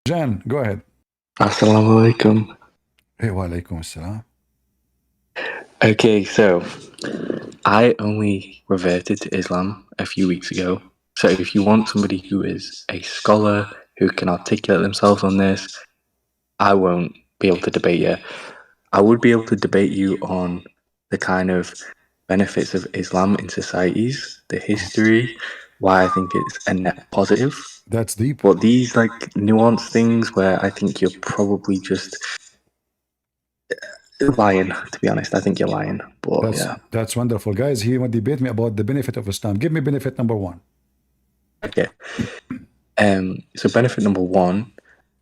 Jan, go ahead. Assalamu alaikum. Hey, wa alaikum assalam. Okay, so I only reverted to Islam a few weeks ago. So if you want somebody who is a scholar, who can articulate themselves on this, I won't be able to debate you. I would be able to debate you on the kind of benefits of Islam in societies, the history, why I think it's a net positive. That's deep. But these like nuanced things where I think you're probably just lying, to be honest. I think you're lying. But yeah. That's wonderful. Guys, he want to debate me about the benefit of Islam. Give me benefit number one. Okay. So benefit number one,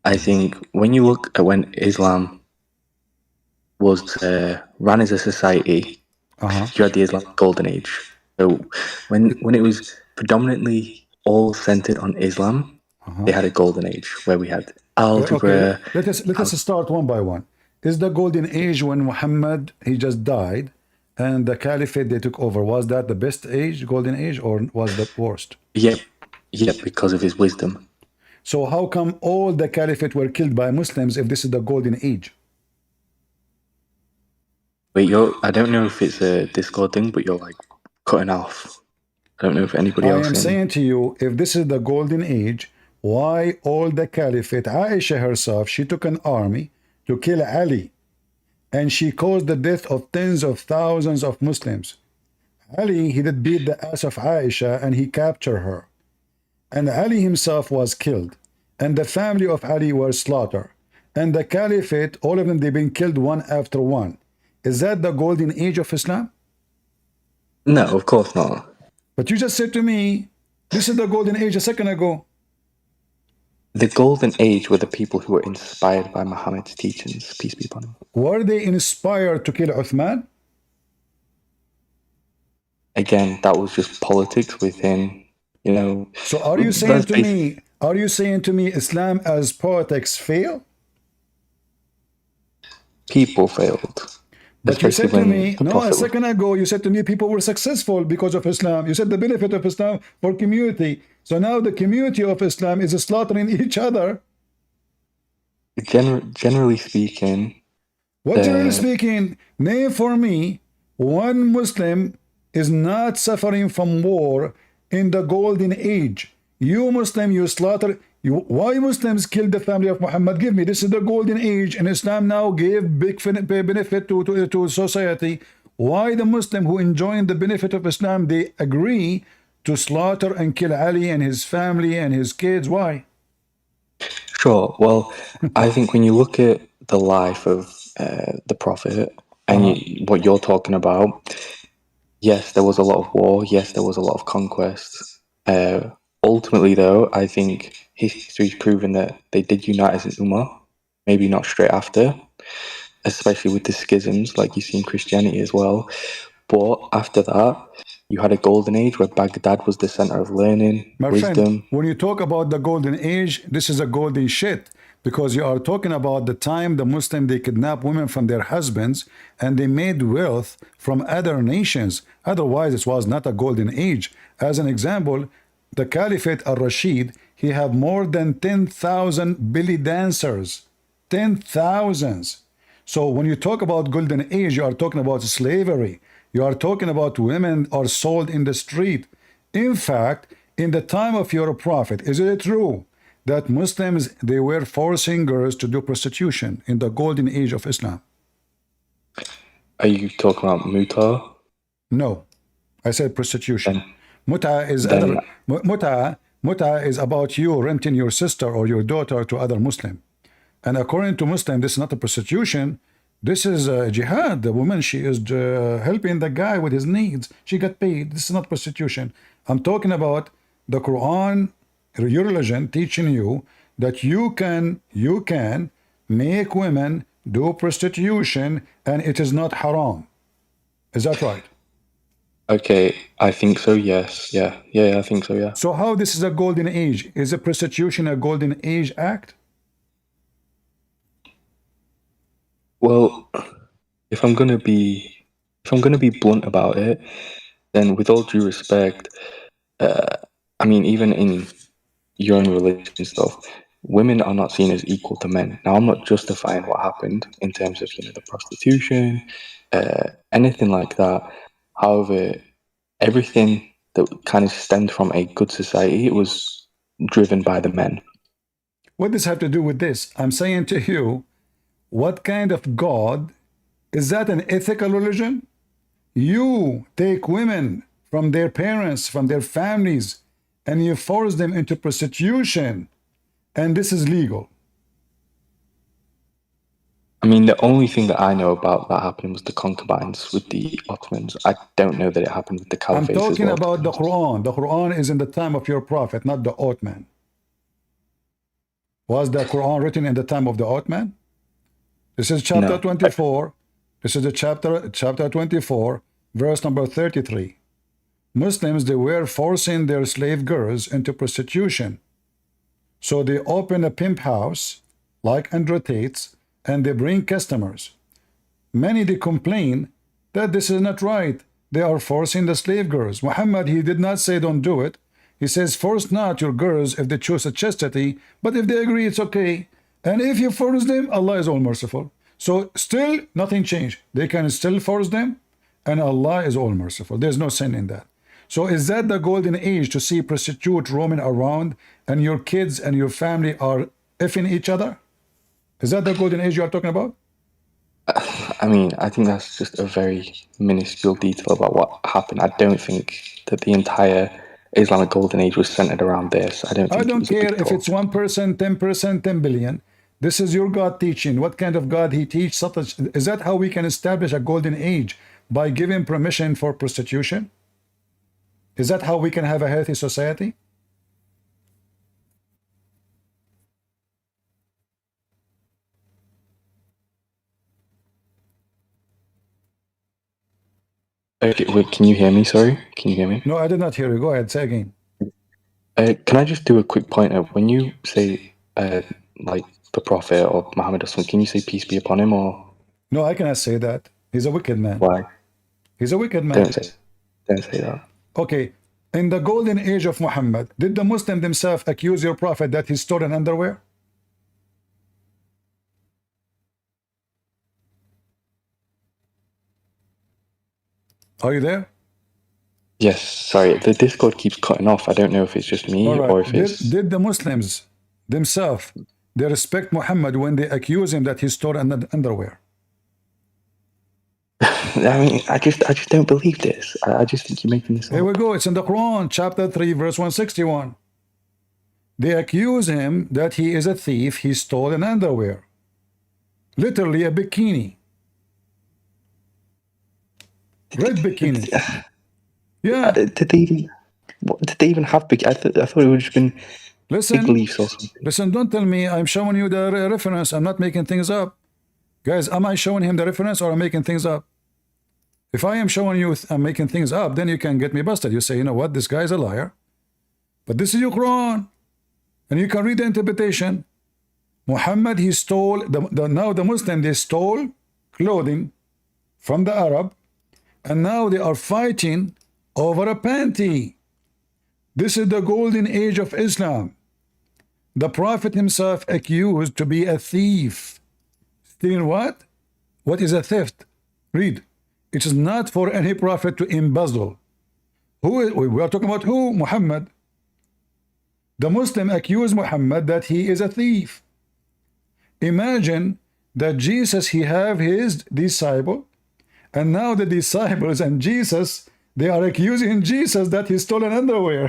I think when you look at when Islam was ran as a society, you had the Islamic Golden Age. So when it was predominantly all centered on Islam, they had a golden age where we had algebra. Let us start one by one. Is the golden age when Muhammad he just died and the caliphate they took over, was that the best age, golden age, or was the worst? Yep, because of his wisdom. So how come all the caliphate were killed by Muslims if this is the golden age? Wait, I don't know if it's a Discord thing, but you're like cutting off. I don't know if anybody else. I am saying to you, if this is the golden age, why all the caliphate? Aisha herself, she took an army to kill Ali, and she caused the death of tens of thousands of Muslims. Ali, he did beat the ass of Aisha and he captured her. And Ali himself was killed. And the family of Ali were slaughtered. And the caliphate, all of them, they've been killed one after one. Is that the golden age of Islam? No, of course not. But you just said to me, this is the golden age a second ago. The golden age were the people who were inspired by Muhammad's teachings, peace be upon him. Were they inspired to kill Uthman? Again, that was just politics within, you know. So are you saying to me Islam as politics fail? People failed. But you said to me, no, a second ago, you said to me people were successful because of Islam. You said the benefit of Islam for community. So now the community of Islam is slaughtering each other. Generally speaking. What generally speaking? Name for me one Muslim is not suffering from war in the golden age. You Muslim, you slaughter. Why Muslims killed the family of Muhammad? Give me. This is the golden age, and Islam now gave big benefit to society. Why the Muslim who enjoying the benefit of Islam, they agree to slaughter and kill Ali and his family and his kids? Why? Sure. Well, I think when you look at the life of the Prophet and what you're talking about, yes, there was a lot of war. Yes, there was a lot of conquest. Ultimately, though, I think history's proven that they did unite as an ummah, maybe not straight after, especially with the schisms like you see in Christianity as well. But after that, you had a golden age where Baghdad was the center of learning, wisdom. Friend, when you talk about the golden age, this is a golden shit, because you are talking about the time the Muslim, they kidnap women from their husbands and they made wealth from other nations. Otherwise, it was not a golden age. As an example, the Caliphate al-Rashid, he have more than 10,000 belly dancers. 10,000. So when you talk about golden age, you are talking about slavery. You are talking about women are sold in the street. In fact, in the time of your prophet, is it true that Muslims, they were forcing girls to do prostitution in the golden age of Islam? Are you talking about muta? No, I said prostitution. Muta is muta is about you renting your sister or your daughter to other Muslim. And according to Muslim, this is not a prostitution. This is jihad. The woman, she is helping the guy with his needs. She got paid. This is not prostitution. I'm talking about the Quran, your religion, teaching you that you can make women do prostitution and it is not haram. Is that right? Okay, I think so, yes. Yeah, I think so, yeah. So how this is a golden age? Is a prostitution a golden age act? Well, if I'm gonna be blunt about it, then with all due respect, I mean, even in your own religion stuff, women are not seen as equal to men. Now, I'm not justifying what happened in terms of, the prostitution, anything like that. However, everything that kind of stemmed from a good society, it was driven by the men. What does have to do with this? I'm saying to you, what kind of God is that? An ethical religion? You take women from their parents, from their families, and you force them into prostitution, and this is legal. I mean, the only thing that I know about that happening was the concubines with the Ottomans. I don't know that it happened with the I'm caliphates as talking well. about the Quran. The Quran is in the time of your prophet, not the Ottoman. Was the Quran written in the time of the Ottoman? This is chapter No. 24. This is the chapter 24, verse number 33. Muslims, they were forcing their slave girls into prostitution. So they open a pimp house, like Andrew Tate's, and they bring customers. Many, they complain that this is not right. They are forcing the slave girls. Muhammad, he did not say don't do it. He says, force not your girls if they choose a chastity, but if they agree, it's okay. And if you force them, Allah is all merciful. So still, nothing changed. They can still force them, and Allah is all merciful. There's no sin in that. So is that the golden age, to see prostitute roaming around and your kids and your family are effing each other? Is that the golden age you are talking about? I mean, I think that's just a very minuscule detail about what happened. I don't think that the entire Islamic golden age was centered around this. I don't think I it don't was a big care if talk. it's 1%, 10%, 10 billion. This is your God teaching. What kind of God he teaches? Is that how we can establish a golden age? By giving permission for prostitution? Is that how we can have a healthy society? Okay, wait, can you hear me? Sorry, can you hear me? No, I did not hear you. Go ahead, say again. Can I just do a quick pointer? When you say like the Prophet or Muhammad or something, can you say peace be upon him, or No, I cannot say that. He's a wicked man. why? He's a wicked man. Don't say that. Okay, in the golden age of Muhammad, did the Muslim themselves accuse your prophet that he stole an underwear? Are you there? Yes, sorry, the Discord keeps cutting off. I don't know if it's just me All or right. if it's... Did the Muslims themselves, they respect Muhammad when they accuse him that he stole an underwear? I mean, I just don't believe this. I just think you're making this Here up. we go. It's in the Quran, chapter 3, verse 161. They accuse him that he is a thief. He stole an underwear. Literally a bikini. Red bikini. Yeah. Did they even have big... I thought it would have just been big leaves or something. Listen, don't tell me I'm showing you the reference. I'm not making things up. Guys, am I showing him the reference or am I making things up? If I am showing you I'm making things up, then you can get me busted. You say, you know what, this guy is a liar. But this is your Quran. And you can read the interpretation. Muhammad, he stole, now the Muslim, they stole clothing from the Arab. And now they are fighting over a panty. This is the golden age of Islam. The Prophet himself accused to be a thief. Stealing what? What is a theft? Read. It is not for any prophet to embezzle. We are talking about who? Muhammad. The Muslim accused Muhammad that he is a thief. Imagine that Jesus, he have his disciple, and now the disciples and Jesus, they are accusing Jesus that he stole an underwear.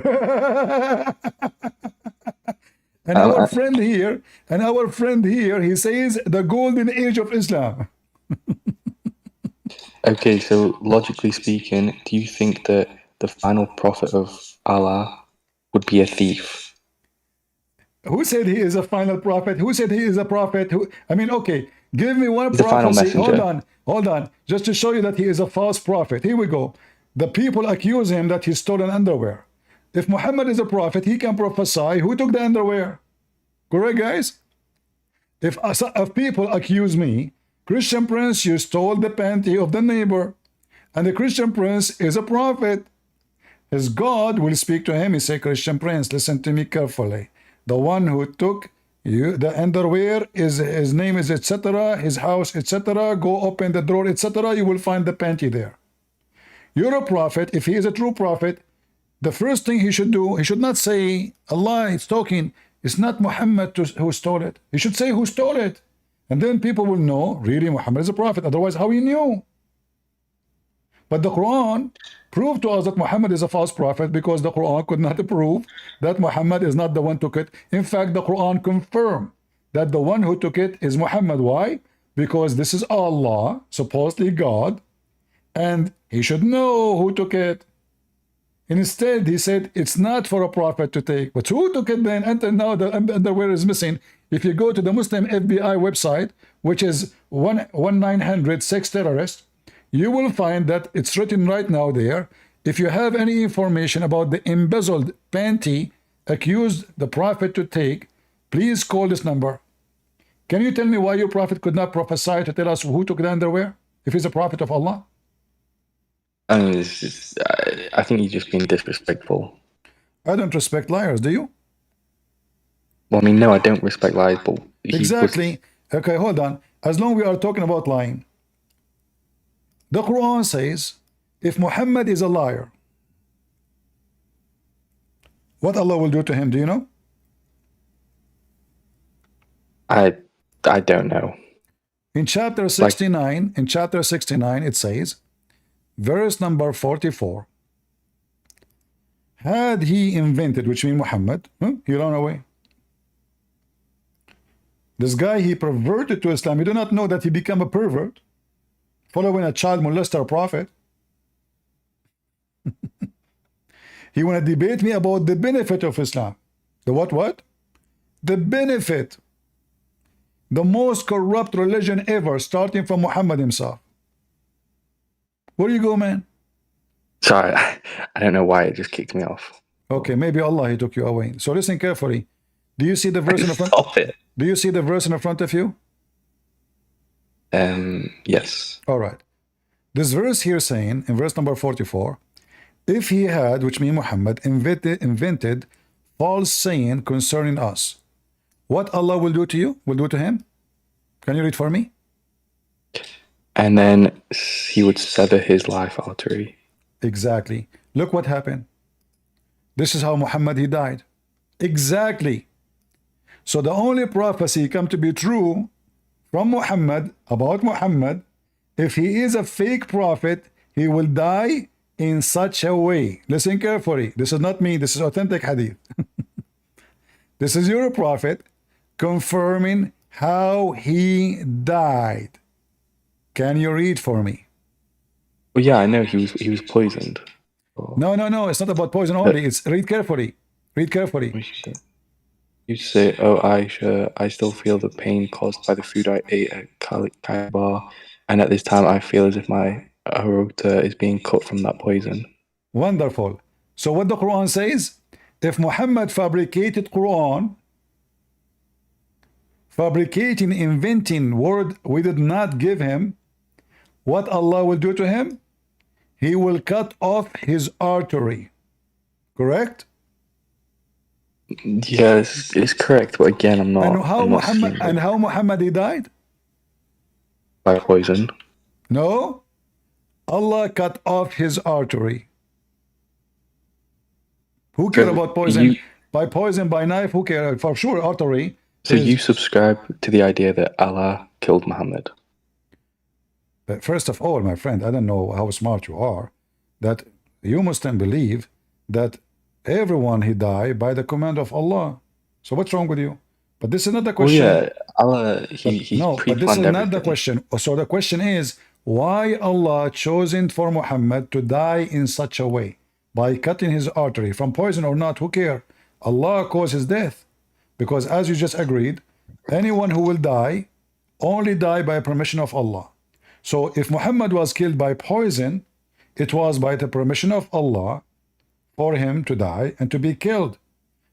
And our friend here, he says the golden age of Islam. Okay, so logically speaking, do you think that the final prophet of Allah would be a thief? Who said he is a final prophet? Who said he is a prophet? I mean, okay, give me one prophecy. Hold on. Just to show you that he is a false prophet. Here we go. The people accuse him that he stole an underwear. If Muhammad is a prophet, he can prophesy who took the underwear. Correct, guys? If people accuse me, Christian Prince, you stole the panty of the neighbor, and the Christian Prince is a prophet, his God will speak to him. He say, Christian Prince, listen to me carefully. The one who took The underwear is his name is etc. His house etc. Go open the drawer etc. You will find the panty there. You're a prophet. If he is a true prophet, the first thing he should do, he should not say Allah is talking. It's not Muhammad who stole it. He should say who stole it, and then people will know really Muhammad is a prophet. Otherwise, how he knew? But the Quran proved to us that Muhammad is a false prophet because the Quran could not prove that Muhammad is not the one who took it. In fact, the Quran confirmed that the one who took it is Muhammad. Why? Because this is Allah, supposedly God, and he should know who took it. Instead, he said it's not for a prophet to take. But who took it then? Until now, the underwear is missing. If you go to the Muslim FBI website, which is 1-900 sex terrorists, you will find that it's written right now there. If you have any information about the embezzled panty accused the prophet to take, please call this number. Can you tell me why your prophet could not prophesy to tell us who took the underwear if he's a prophet of Allah? I mean, I think you're just being disrespectful. I don't respect liars, do you? Well, I mean, no, I don't respect lies, but exactly. Okay, hold on. As long as we are talking about lying, the Quran says, if Muhammad is a liar, what Allah will do to him, do you know? I don't know. In chapter 69, it says, verse number 44, had he invented, which means Muhammad, he ran away. This guy, he perverted to Islam. You do not know that he became a pervert, following a child molester prophet. He want to debate me about the benefit of Islam. The what? The benefit. The most corrupt religion ever, starting from Muhammad himself. Where do you go, man? Sorry, I don't know why it just kicked me off. Okay, maybe Allah, he took you away. So listen carefully. Do you see the verse in the front? Stop it. Do you see the verse in the front of you? Yes. All right. This verse here saying, in verse number 44, if he had, which means Muhammad, invented false saying concerning us, what Allah will do to you, will do to him? Can you read for me? And then he would sever his life artery. Exactly. Look what happened. This is how Muhammad, he died. Exactly. So the only prophecy come to be true from Muhammad, about Muhammad, if he is a fake prophet, he will die in such a way. Listen carefully. This is not me. This is authentic hadith. This is your prophet confirming how he died. Can you read for me? Well, yeah, I know he was poisoned. No. It's not about poison only. It's read carefully. Read carefully. You say, "Oh, Aisha, I still feel the pain caused by the food I ate at Kaibar, and at this time I feel as if my aorta is being cut from that poison." Wonderful. So what the Quran says, if Muhammad fabricated Quran, fabricating, inventing word we did not give him, what Allah will do to him? He will cut off his artery. Correct? Yes, it's correct, but again, I'm not. And how Muhammad he died? By poison. No, Allah cut off his artery. Who cares about poison? By poison, by knife, who cares? For sure, artery. So you subscribe to the idea that Allah killed Muhammad? But first of all, my friend, I don't know how smart you are, that you Muslim believe that everyone he died by the command of Allah. So what's wrong with you? But this is not the question. Well, yeah, Allah, he no, but this is not the question. So the question is, why Allah chosen for Muhammad to die in such a way? By cutting his artery, from poison or not, who cares? Allah caused his death. Because as you just agreed, anyone who will die, only die by permission of Allah. So if Muhammad was killed by poison, it was by the permission of Allah for him to die and to be killed.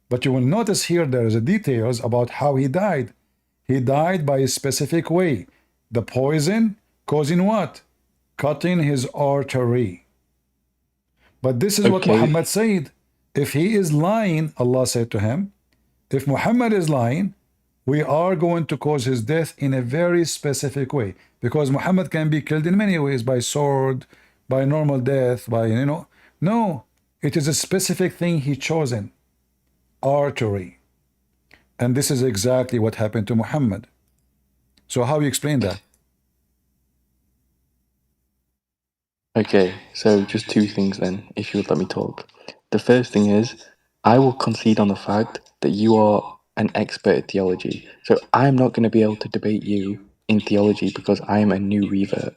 But you will notice here there is details about how he died. He died by a specific way. The poison causing what? Cutting his artery. But this is what Muhammad said. If he is lying, Allah said to him, if Muhammad is lying, We are going to cause his death in a very specific way, because Muhammad can be killed in many ways, by sword, by normal death, by, you know. No, it is a specific thing he chosen, artery. And this is exactly what happened to Muhammad. So how you explain that? Okay, so just two things then, if you would let me talk. The first thing is, I will concede on the fact that you are an expert at theology. So I'm not going to be able to debate you in theology because I am a new revert.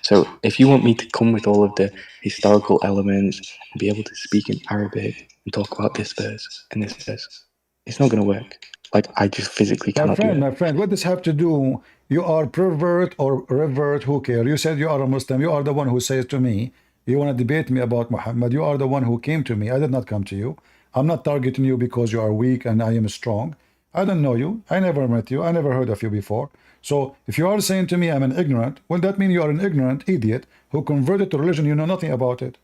So if you want me to come with all of the historical elements and be able to speak in Arabic and talk about this verse and this verse, it's not going to work. Like, I just physically cannot do My it. friend, what does have to do? You are pervert or revert, who care? You said you are a Muslim. You are the one who says to me, you want to debate me about Muhammad. You are the one who came to me. I did not come to you. I'm not targeting you because you are weak and I am strong. I don't know you. I never met you. I never heard of you before. So if you are saying to me I'm an ignorant, well, that means you are an ignorant idiot who converted to religion. You know nothing about it.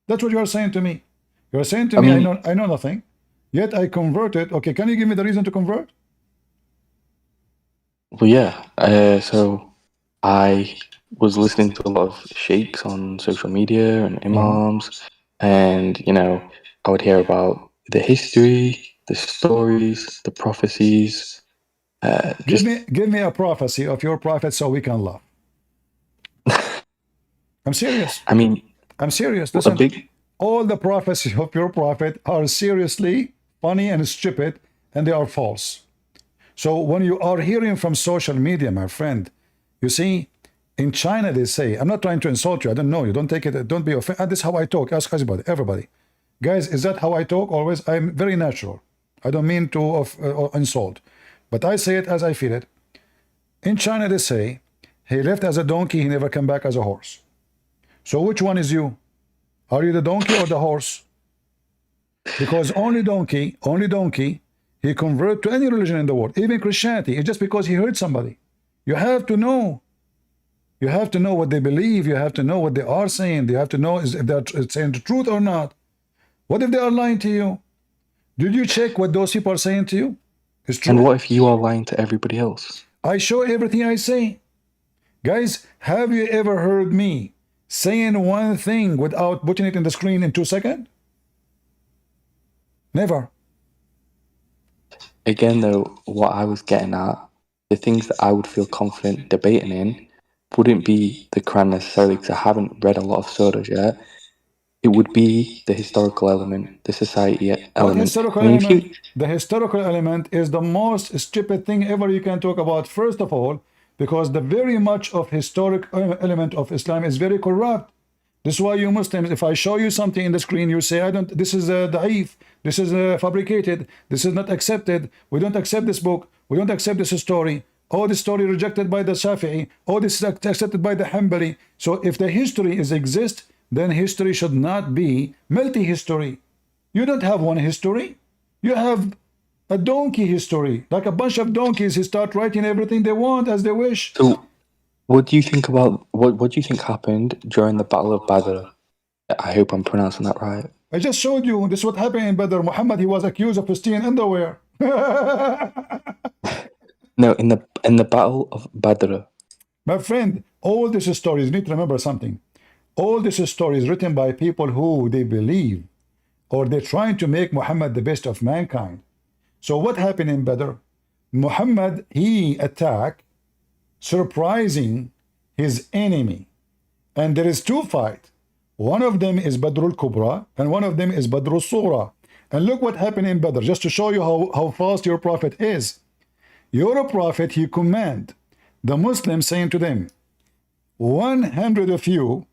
That's what you are saying to me. You are saying to I me, mean, I know nothing. Yet I converted. Okay, can you give me the reason to convert? well, yeah. So I was listening to a lot of sheikhs on social media and imams, and I would hear about the history, the stories, the prophecies. Just, Give me a prophecy of your prophet so we can laugh. I'm serious. I mean, I'm serious. a Listen, big. all the prophecies of your prophet are seriously funny and stupid, and they are false. So when you are hearing from social media, my friend, you see, in China they say, I'm not trying to insult you. I don't know you. Don't take it. Don't be offended. This is how I talk. Ask everybody. Everybody, guys, is that how I talk? Always. I'm very natural. I don't mean to insult, but I say it as I feel it. In China they say, he left as a donkey. He never came back as a horse. So which one is you? Are you the donkey or the horse? Because only donkey, he convert to any religion in the world, even Christianity. It's just because he heard somebody. You have to know. You have to know what they believe. You have to know what they are saying. You have to know if they're saying the truth or not. What if they are lying to you? Did you check what those people are saying to you? It's And true. what if you are lying to everybody else? I show everything I say. Guys, have you ever heard me saying one thing without putting it in the screen in 2 seconds? Never. Again, though, what I was getting at, the things that I would feel confident debating in wouldn't be the Quran necessarily, because I haven't read a lot of surahs yet. It would be the historical element, the society What element. historical I mean, if element? you, The historical element is the most stupid thing ever you can talk about, first of all, because the very much of historic element of Islam is very corrupt. This is why you Muslims, if I show you something in the screen, you say, I don't, this is da'if, this is fabricated, this is not accepted, we don't accept this book, we don't accept this story, oh, this story rejected by the Shafi'i, oh, this is accepted by the Hanbali. So if the history is exist, then history should not be multi-history. You don't have one history. You have a donkey history. Like a bunch of donkeys who start writing everything they want as they wish. so what do you think about what do you think happened during the Battle of Badr? I hope I'm pronouncing that right. I just showed you. This is what happened in Badr. Muhammad, he was accused of stealing underwear. No, in the Battle of Badr. My friend, all these stories, you need to remember something. All these stories written by people who they believe or they're trying to make Muhammad the best of mankind. So what happened in Badr? Muhammad, he attacked, surprising his enemy. And there is two fights. One of them is Badr al-Kubra and one of them is Badr al-Sughra. And look what happened in Badr, just to show you how fast your prophet is. Your prophet, he command the Muslims, saying to them, 100 of you,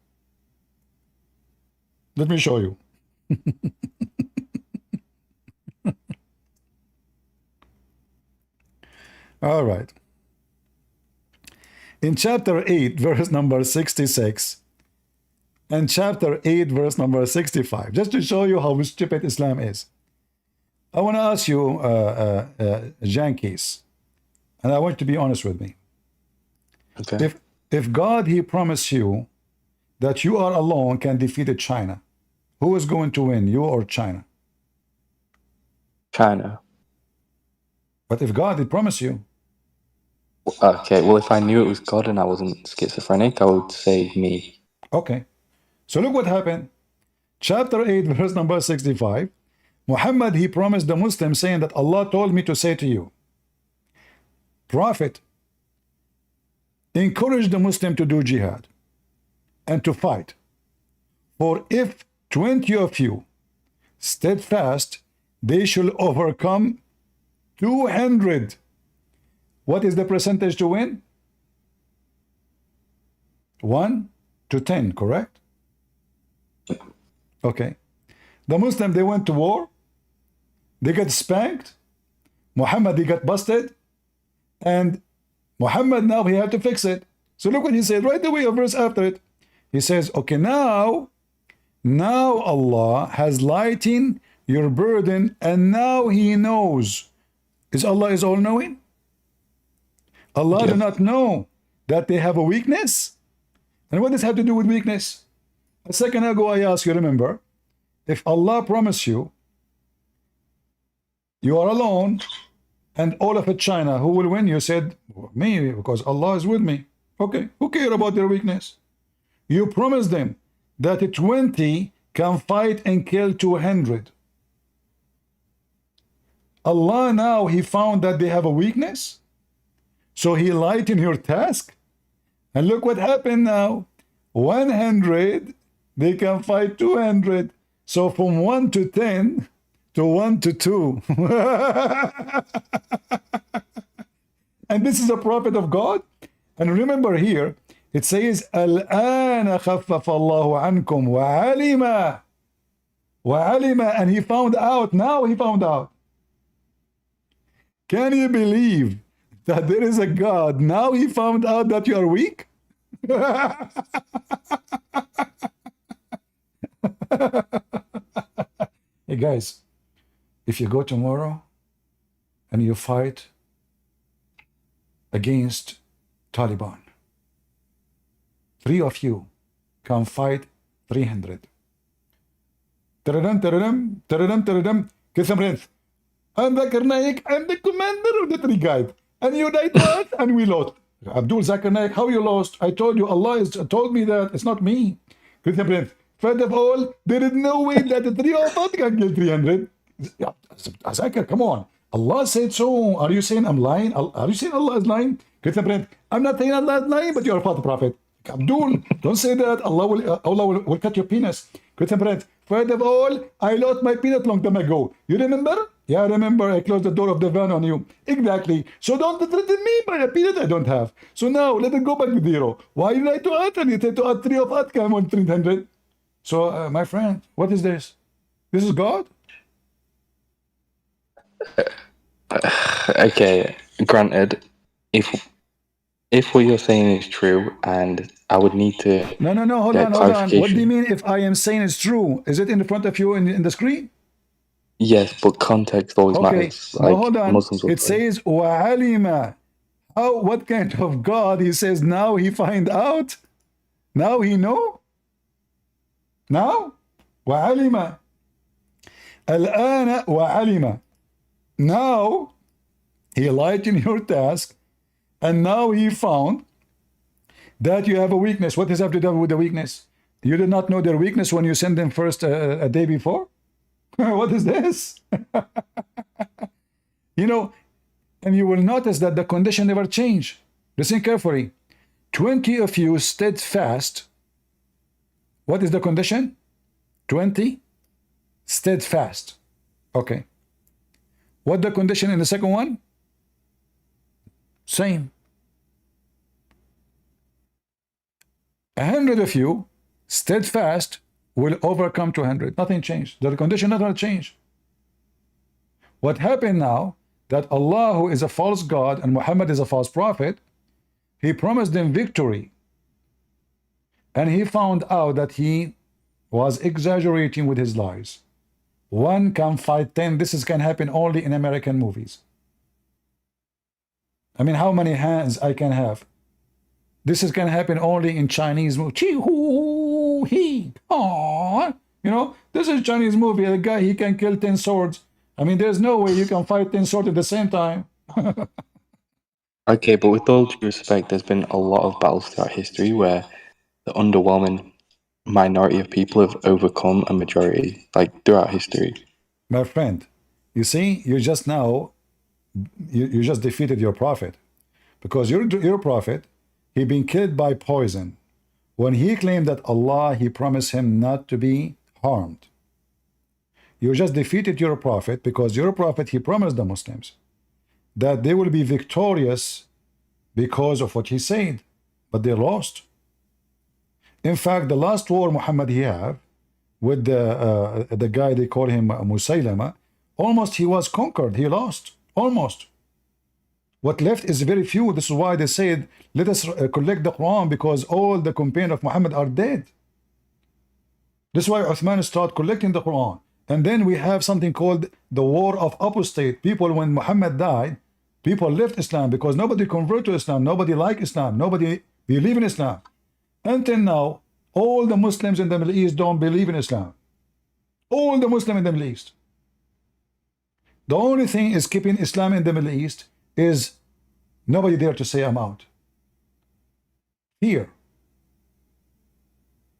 let me show you. All right. In chapter 8, verse number 66, and chapter 8, verse number 65, just to show you how stupid Islam is. I want to ask you, Yankees, and I want you to be honest with me. Okay. If God, he promised you that you are alone can defeat China, who is going to win, you or China? China. But if God did promise you, Okay, well, if I knew it was God and I wasn't schizophrenic, I would say me. okay. So look what happened. Chapter 8, verse number 65. Muhammad, he promised the Muslims, saying that Allah told me to say to you, Prophet, encourage the Muslim to do jihad and to fight. For if 20 of you steadfast, they shall overcome 200. What is the percentage to win? 1 to 10, correct? Okay. The Muslim, they went to war. They got spanked. Muhammad, he got busted. And Muhammad now, he had to fix it. So look what he said right away, a verse after it. He says, okay, now Allah has lightened your burden, and now he knows. Is Allah is all-knowing? Allah do not know that they have a weakness? And what does have to do with weakness? A second ago I asked you, remember, if Allah promised you, you are alone, and all of it China, who will win? You said, me, because Allah is with me. Okay, who care about their weakness? You promised them that 20 can fight and kill 200. Allah now, he found that they have a weakness, so he lightened your task. And look what happened now. 100, they can fight 200. So from 1 to 10 to 1 to 2. And this is a prophet of God. And remember here, it says, الآن خفف الله عنكم وعلم, and he found out, now he found out. Can you believe that there is a God? Now he found out that you are weak? Hey guys, if you go tomorrow and you fight against Taliban, 3 of you can fight 300. Christianprince, I'm zakirnaik, I'm the commander of the 3 guide. And you died what? And we lost. Abdul zakirnaik, how you lost? I told you, Allah has told me that. It's not me. Christianprince, first of all, there is no way that the 3 of us can kill 300. Zakir, come on. Allah said so. Are you saying I'm lying? Are you saying Allah is lying? Christianprince, I'm not saying Allah is lying, but you're a false prophet. Abdul, don't say that. Allah will cut your penis. Christianprince, first of all, I lost my penis long time ago. You remember? Yeah, I remember. I closed the door of the van on you. Exactly. So don't threaten me by a penis I don't have. So now let it go back to 0. Why you like to add? And you say to add 3 of us come on 300. So my friend, what is this? This is God? Okay, granted, if what you're saying is true, and I would need to No, hold get on. clarification. What do you mean if I am saying it's true? Is it in front of you in the screen? Yes, but context always matters. Now hold on. Muslims will It says وَعَلِمَ. What kind of God? He says now he find out? Now he know? Now? وَعَلِمَ. الْآنَ وَعَلِمَ. Now he lightened your task, and now he found that you have a weakness. What does that have to do with the weakness? You did not know their weakness when you sent them first a day before? What is this? You know, and you will notice that the condition never changed. Listen carefully. 20 of you steadfast. What is the condition? 20 steadfast. Okay. What the condition in the second one? Same. 100 of you steadfast will overcome 200. Nothing changed. The condition not going to change. What happened now, that Allah, who is a false God, and Muhammad is a false prophet, he promised them victory. And he found out that he was exaggerating with his lies. 1 can fight 10. This can happen only in American movies. I mean, how many hands I can have? This can happen only in Chinese movies. You know, this is a Chinese movie. A guy, he can kill 10 swords. I mean, there's no way you can fight 10 swords at the same time. Okay, but with all due respect, there's been a lot of battles throughout history where the underwhelming minority of people have overcome a majority, like throughout history. My friend, you see, you just now, you just defeated your prophet. Because your prophet, he been killed by poison. When he claimed that Allah, he promised him not to be harmed. You just defeated your prophet because your prophet, he promised the Muslims that they will be victorious because of what he said, but they lost. In fact, the last war Muhammad he had with the guy they call him Musaylama, almost he was conquered. He lost almost. What left is very few. This is why they said, let us collect the Quran because all the companions of Muhammad are dead. This is why Uthman started collecting the Quran. And then we have something called the war of apostate. People, when Muhammad died, people left Islam because nobody converted to Islam. Nobody liked Islam. Nobody believed in Islam. Until now, all the Muslims in the Middle East don't believe in Islam. All the Muslims in the Middle East. The only thing is keeping Islam in the Middle East is nobody there to say I'm out. Here.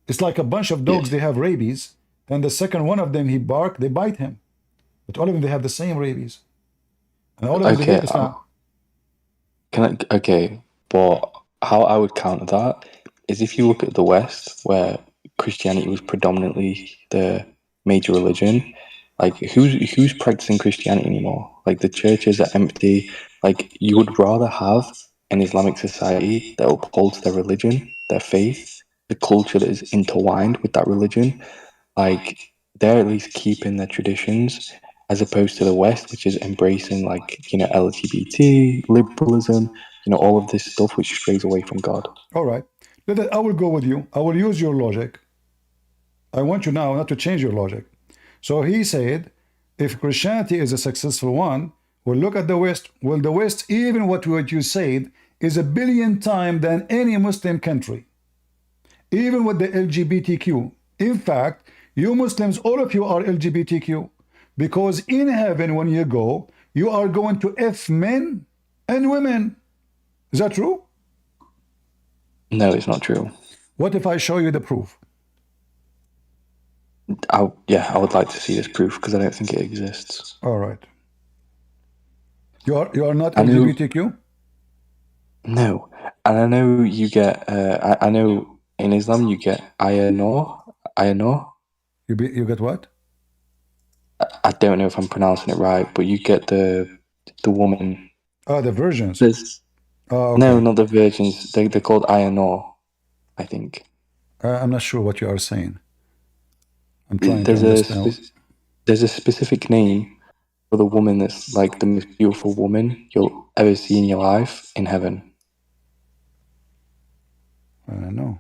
It's like a bunch of dogs, they have rabies, and the second one of them, he bark, they bite him. But all of them, they have the same rabies. And all of them, they hate Islam. Okay, but how I would counter that is if you look at the West, where Christianity was predominantly the major religion, like who's practicing Christianity anymore? Like the churches are empty. Like you would rather have an Islamic society that upholds their religion, their faith, the culture that is intertwined with that religion. Like they're at least keeping their traditions, as opposed to the West, which is embracing like, you know, LGBT, liberalism, you know, all of this stuff which strays away from God. All right. I will go with you. I will use your logic. I want you now not to change your logic. So he said, if Christianity is a successful one, well, look at the West. Well, the West, even what you said, is 1 billion times than any Muslim country. Even with the LGBTQ. In fact, you Muslims, all of you are LGBTQ. Because in heaven, when you go, you are going to F men and women. Is that true? No, it's not true. What if I show you the proof? I would like to see this proof because I don't think it exists. All right. You are not LGBTQ? No, and I know you get. I know in Islam you get ayano. You get what? I don't know if I'm pronouncing it right, but you get the woman. Oh, the virgins. Okay. No, not the virgins. They're called ayano, I think. I'm not sure what you are saying. I'm trying to understand. There's a specific name for the woman that's like the most beautiful woman you'll ever see in your life in heaven. No.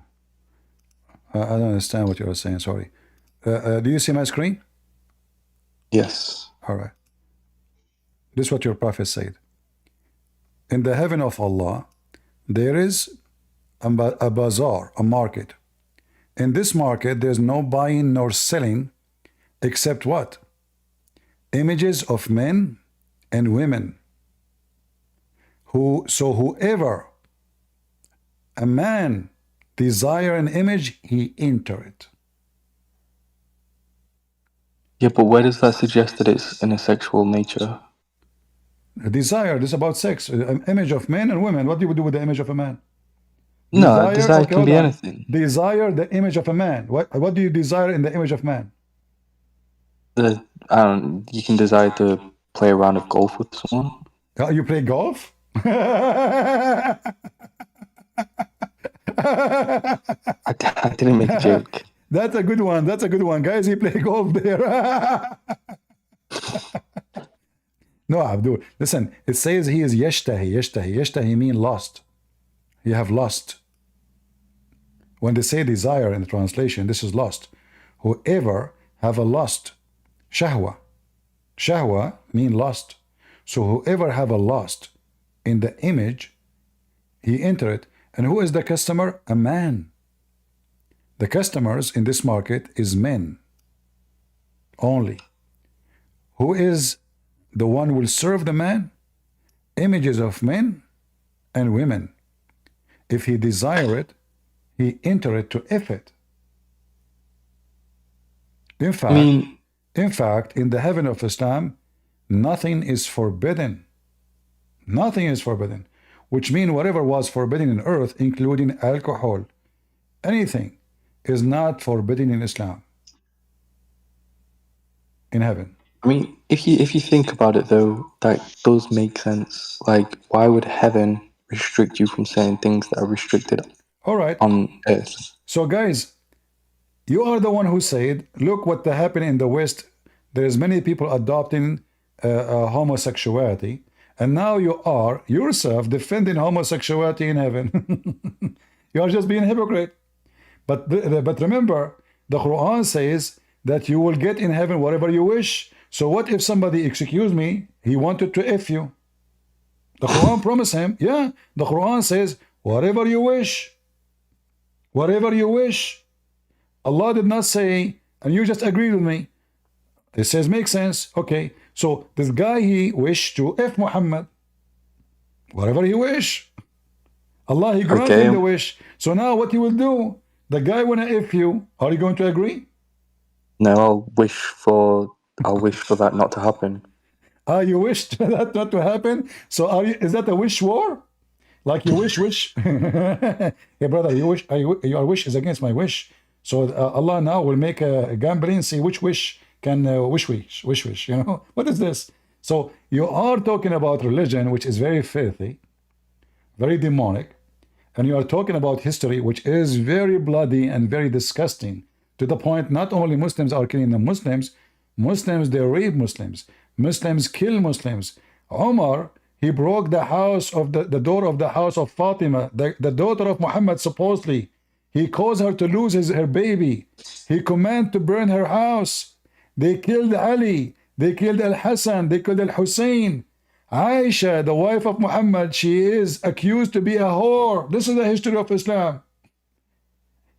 I don't understand what you are saying. Sorry. Do you see my screen? Yes. All right. This is what your prophet said. In the heaven of Allah, there is a bazaar, a market. In this market, there's no buying nor selling except what? Images of men and women. So whoever a man desire an image, he enter it. Yeah, but where does that suggest that it's in a sexual nature? A desire, this is about sex. An image of men and women. What do you do with the image of a man? No, desire can be anything. Desire the image of a man. What do you desire in the image of man? You can desire to play a round of golf with someone. You play golf? I didn't make a joke. That's a good one. That's a good one. Guys, he play golf there. No, Abdul. Listen, it says he is yashtahi. Yashtahi mean lost. You have lost. When they say desire in the translation, this is lost. Whoever have a lust, shahwa. Shahwa mean lost. So whoever have a lust in the image, he enter it. And who is the customer? A man. The customers in this market is men only. Who is the one who will serve the man? images of men and women. If he desire it, he enter it to if it. In I fact, mean, in the heaven of Islam, nothing is forbidden. Nothing is forbidden, which means whatever was forbidden in earth, including alcohol, anything, is not forbidden in Islam. In heaven. I mean, if you think about it though, that does make sense. Like, why would heaven restrict you from saying things that are restricted All right. on earth? So, guys, you are the one who said, look what happened in the West. There's many people adopting homosexuality. And now you are yourself defending homosexuality in heaven. You are just being a hypocrite. But remember, the Quran says that you will get in heaven whatever you wish. So what if somebody, excuse me, he wanted to F you? The Quran promised him, yeah, the Quran says, whatever you wish. Whatever you wish. Allah did not say, and you just agreed with me. It says, makes sense. Okay, so this guy, he wished to F Muhammad. Whatever he wish. Allah, he granted him the wish. So now what he will do? The guy wanna F you. Are you going to agree? No, I'll wish for that not to happen. You wish that not to happen? So is that a wish war? Like you wish? Yeah, brother, your wish is against my wish. So Allah now will make a gambling, see which wish can wish, you know? What is this? So you are talking about religion, which is very filthy, very demonic, and you are talking about history, which is very bloody and very disgusting, to the point not only Muslims are killing the Muslims, they rape Muslims. Muslims kill Muslims. Omar, he broke the house of the door of the house of Fatima, the daughter of Muhammad, supposedly. He caused her to lose her baby. He commanded to burn her house. They killed Ali. They killed Al-Hassan. They killed Al-Hussein. Aisha, the wife of Muhammad, she is accused to be a whore. This is the history of Islam.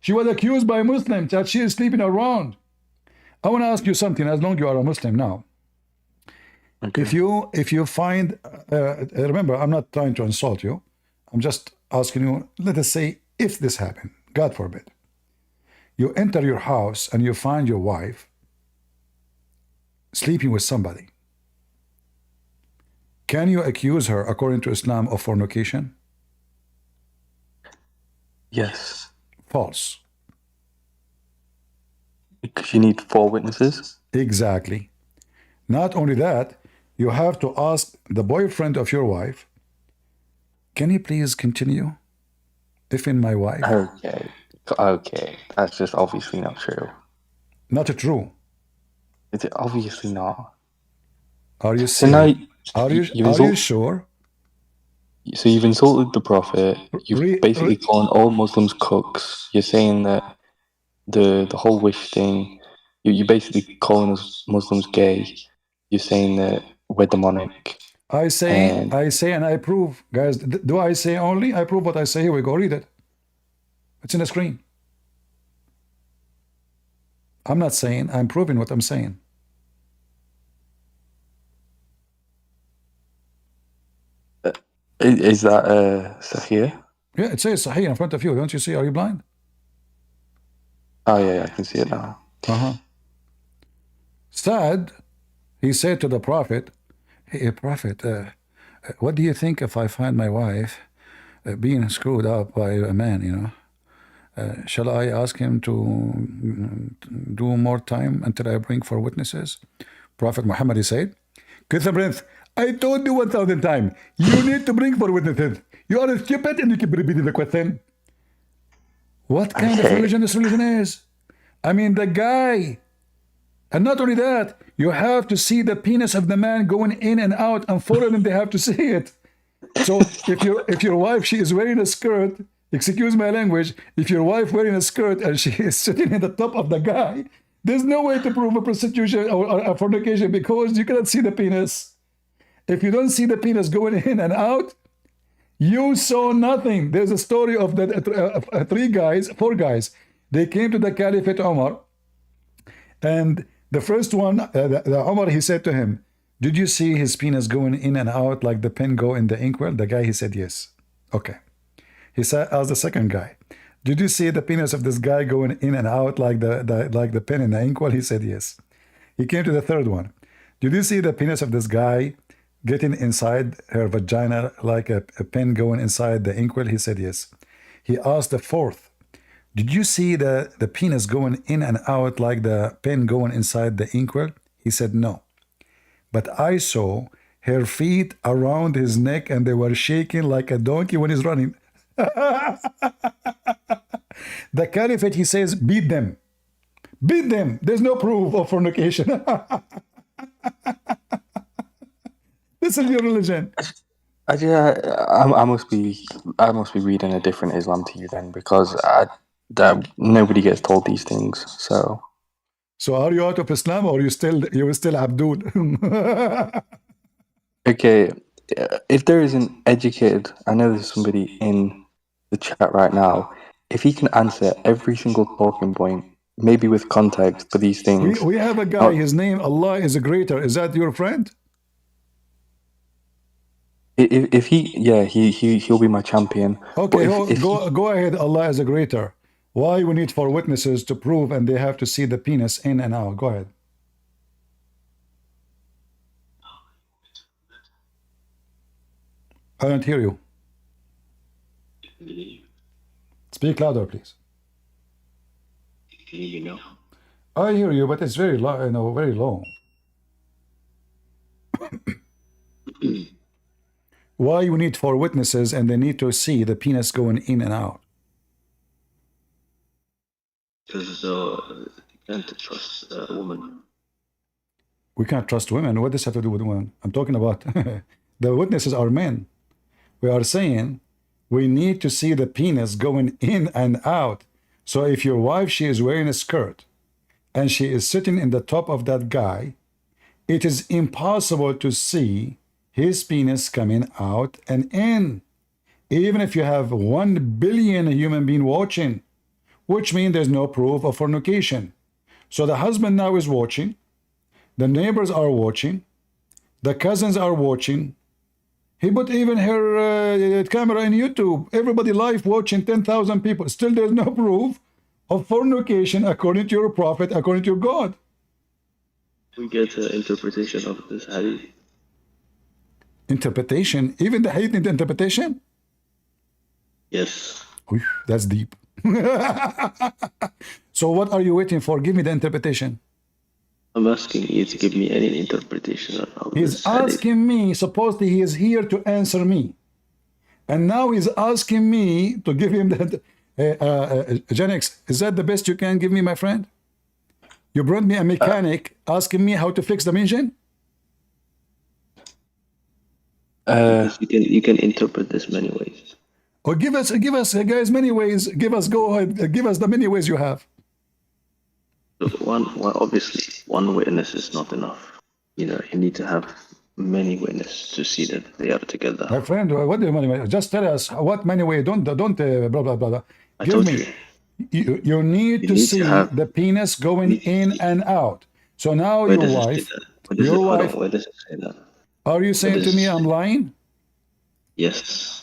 She was accused by Muslims that she is sleeping around. I want to ask you something, as long as you are a Muslim now. Okay. If you find, remember, I'm not trying to insult you. I'm just asking you, let us say, if this happened, God forbid, you enter your house and you find your wife sleeping with somebody. Can you accuse her, according to Islam, of fornication? Yes. False. Because you need 4 witnesses? Exactly. Not only that, you have to ask the boyfriend of your wife, can you please continue? If in my wife. Okay. That's just obviously not true. Not true. It's obviously not. Are you So now, are you sure? So you've insulted the Prophet. You've basically called all Muslims cooks. You're saying that the whole wish thing, you're basically calling us Muslims gay. You're saying that we're demonic. I say and I prove. Guys, do I say only? I prove what I say. Here we go, read it. It's in the screen. I'm not saying, I'm proving what I'm saying. Is that Sahih? Yeah, it says Sahih in front of you. Don't you see? Are you blind? Oh, yeah, I can see it now. Sad, he said to the Prophet, hey, Prophet, what do you think if I find my wife being screwed up by a man, you know? Shall I ask him to do more time until I bring 4 witnesses? Prophet Muhammad, he said, Christianprince, I told you 1,000 times, you need to bring 4 witnesses. You are stupid and you keep repeating the question. What kind of religion this religion is? I mean, the guy. And not only that, you have to see the penis of the man going in and out, and foreign, they have to see it. So if your wife, she is wearing a skirt, excuse my language, if your wife wearing a skirt and she is sitting at the top of the guy, there's no way to prove a prostitution or a fornication because you cannot see the penis. If you don't see the penis going in and out, you saw nothing. There's a story of the 4 guys. They came to the Caliphate Umar, and the first one, the Umar, he said to him, Did you see his penis going in and out like the pen go in the inkwell? The guy, he said yes. Okay. He said, asked the second guy, did you see the penis of this guy going in and out like the pen in the inkwell? He said yes. He came to the third one. Did you see the penis of this guy getting inside her vagina like a pen going inside the inkwell? He said yes. He asked the fourth, did you see the penis going in and out like the pen going inside the inkwell? He said no. But I saw her feet around his neck and they were shaking like a donkey when he's running. The caliphate, he says, beat them. Beat them. There's no proof of fornication. This is your religion. I must be reading a different Islam to you then, because nobody gets told these things. So are you out of Islam, or you were still Abdul? Okay, if there is an educated, I know there's somebody in the chat right now, if he can answer every single talking point, maybe with context for these things. We have a guy, his name, Allah is a greater. Is that your friend? If he'll be my champion. Okay, go ahead, Allah is a greater. Why we need 4 witnesses to prove, and they have to see the penis in and out? Go ahead. I don't hear you. Speak louder, please. Can you hear me now? I hear you, but it's very low, very low. Why you need 4 witnesses and they need to see the penis going in and out? Because you can't trust a woman. We can't trust women. What does this have to do with women? I'm talking about the witnesses are men. We are saying we need to see the penis going in and out. So if your wife, she is wearing a skirt and she is sitting in the top of that guy, it is impossible to see his penis coming out and in. Even if you have 1 billion human being watching, which means there's no proof of fornication. So the husband now is watching, the neighbors are watching, the cousins are watching. He put even her camera in YouTube. Everybody live watching, 10,000 people. Still there's no proof of fornication according to your prophet, according to your God. We get an interpretation of this hadith. Interpretation? Even the hadith interpretation? Yes. Whew, that's deep. So what are you waiting for? Give me the interpretation. I'm asking you to give me any interpretation of He's this hadith. asking me, supposedly he is here to answer me. And now he's asking me to give him that. Gen X, is that the best you can give me, my friend? You brought me a mechanic asking me how to fix the engine? Because you can interpret this many ways. Or give us, guys, many ways. Go ahead, give us the many ways you have. Obviously, one witness is not enough. You need to have many witnesses to see that they are together. My friend, what do you mean? Just tell us what many ways. Don't blah blah blah. Give me. You need to see the penis going in and out. So now your wife, Where does it say that? Are you saying to me I'm lying? Yes.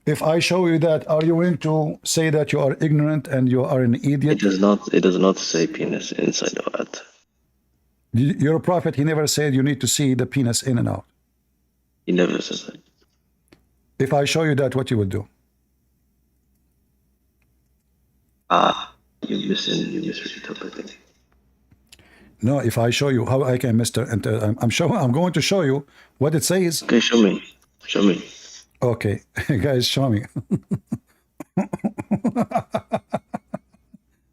If I show you that, are you going to say that you are ignorant and you are an idiot? It does not say penis inside of that. Your prophet, he never said you need to see the penis in and out. He never said that. If I show you that, what you will do? You're misinterpreting. No, if I show you how I can I'm going to show you what it says. Okay, show me. Show me. Okay, guys, show me.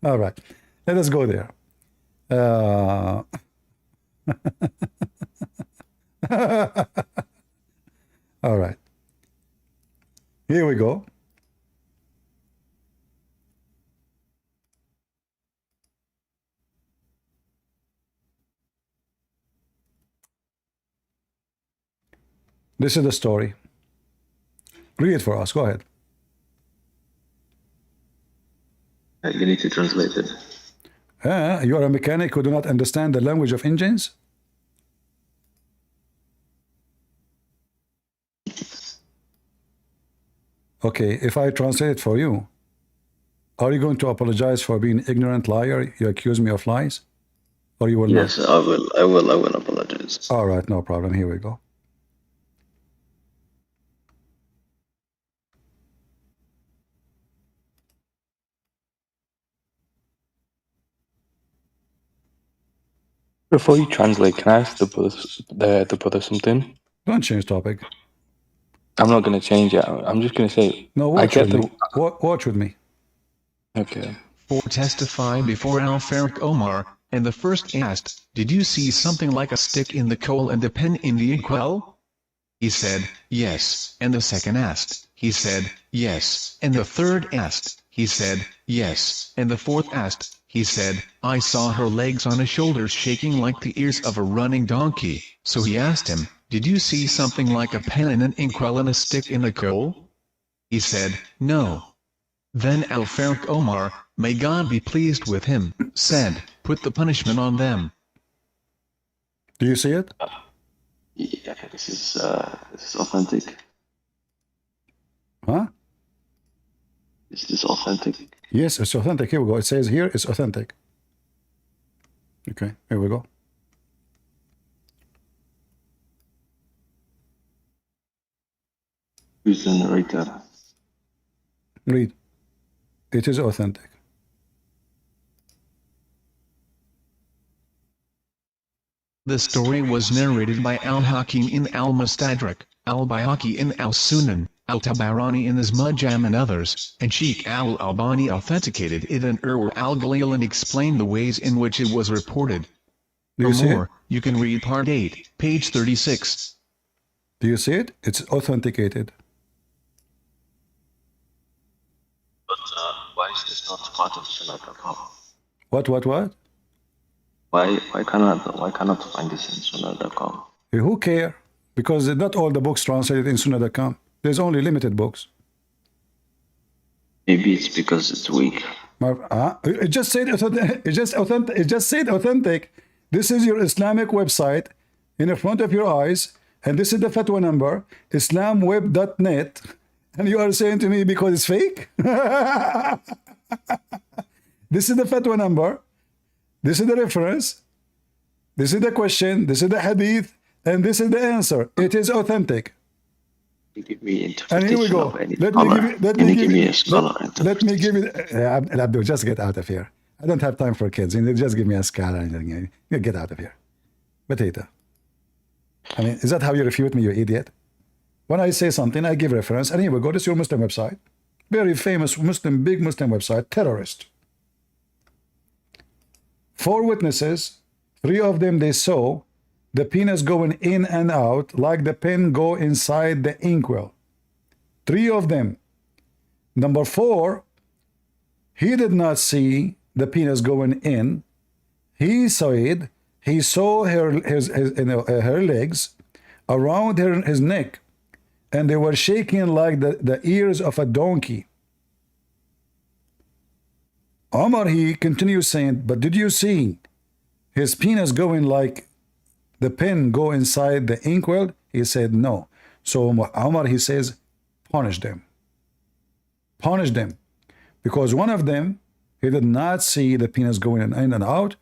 All right, let us go there. All right, here we go. This is the story. Read it for us. Go ahead. You need to translate it. You are a mechanic who do not understand the language of engines? Okay, if I translate it for you, are you going to apologize for being ignorant liar? You accuse me of lies? Or you will not? Yes, I will apologize. All right, no problem. Here we go. Before you translate, can I ask the brother something? Don't change topic. I'm not going to change it. I'm just going to say, No, I watch get with the... me. Watch with me. Okay. For testify before Al-Faruq Omar, and the first asked, "Did you see something like a stick in the coal and a pen in the inkwell?" He said, "Yes." And the second asked, he said, "Yes." And the third asked, he said, "Yes." And the fourth asked, he said, "I saw her legs on his shoulders shaking like the ears of a running donkey." So he asked him, "Did you see something like a pen in an inkwell and a stick in the coal?" He said, "No." Then Al-Faruq Omar, may God be pleased with him, said, "Put the punishment on them." Do you see it? Yeah, this is authentic. Huh? Is this authentic? Yes, it's authentic. Here we go. It says here it's authentic. Okay, here we go. Who's the narrator? Read. It is authentic. The story was narrated by Al-Hakim in Al-Mustadrak, Al-Bayhaqi in Al-Sunan, Al-Tabarani in Al-Mujam and others, and Sheikh Al-Albani authenticated it and Irwa Al-Ghalil and explained the ways in which it was reported. Do you For see more, it? you can read Part 8, page 36. Do you see it? It's authenticated. But why is this not part of Sunnah.com? What? Why cannot find this in Sunnah.com? Who care? Because not all the books translated in Sunnah.com. There's only limited books. Maybe it's because it's weak. It just said authentic. It just said authentic. This is your Islamic website in the front of your eyes, and this is the fatwa number, islamweb.net, and you are saying to me because it's fake? This is the fatwa number. This is the reference. This is the question. This is the hadith, and this is the answer. It is authentic. You give me And interpretation here we go. of any Let scholar. me give you. A scholar Let me interpretation. give you. Abdul, just get out of here. I don't have time for kids. Just give me a scholar and get out of here. Potato. I mean, is that how you refute me, you idiot? When I say something, I give reference, and here we go. This is your Muslim website. Very famous Muslim, big Muslim website. Terrorist. 4 witnesses. 3 of them, they saw the penis going in and out like the pen go inside the inkwell. 3 of them. Number 4, he did not see the penis going in. He said he saw her legs around his neck, and they were shaking like the ears of a donkey. Omar, he continues saying, but did you see his penis going like the pen go inside the inkwell? He said no. So Omar, he says, punish them. Punish them. Because one of them, he did not see the penis going in and out,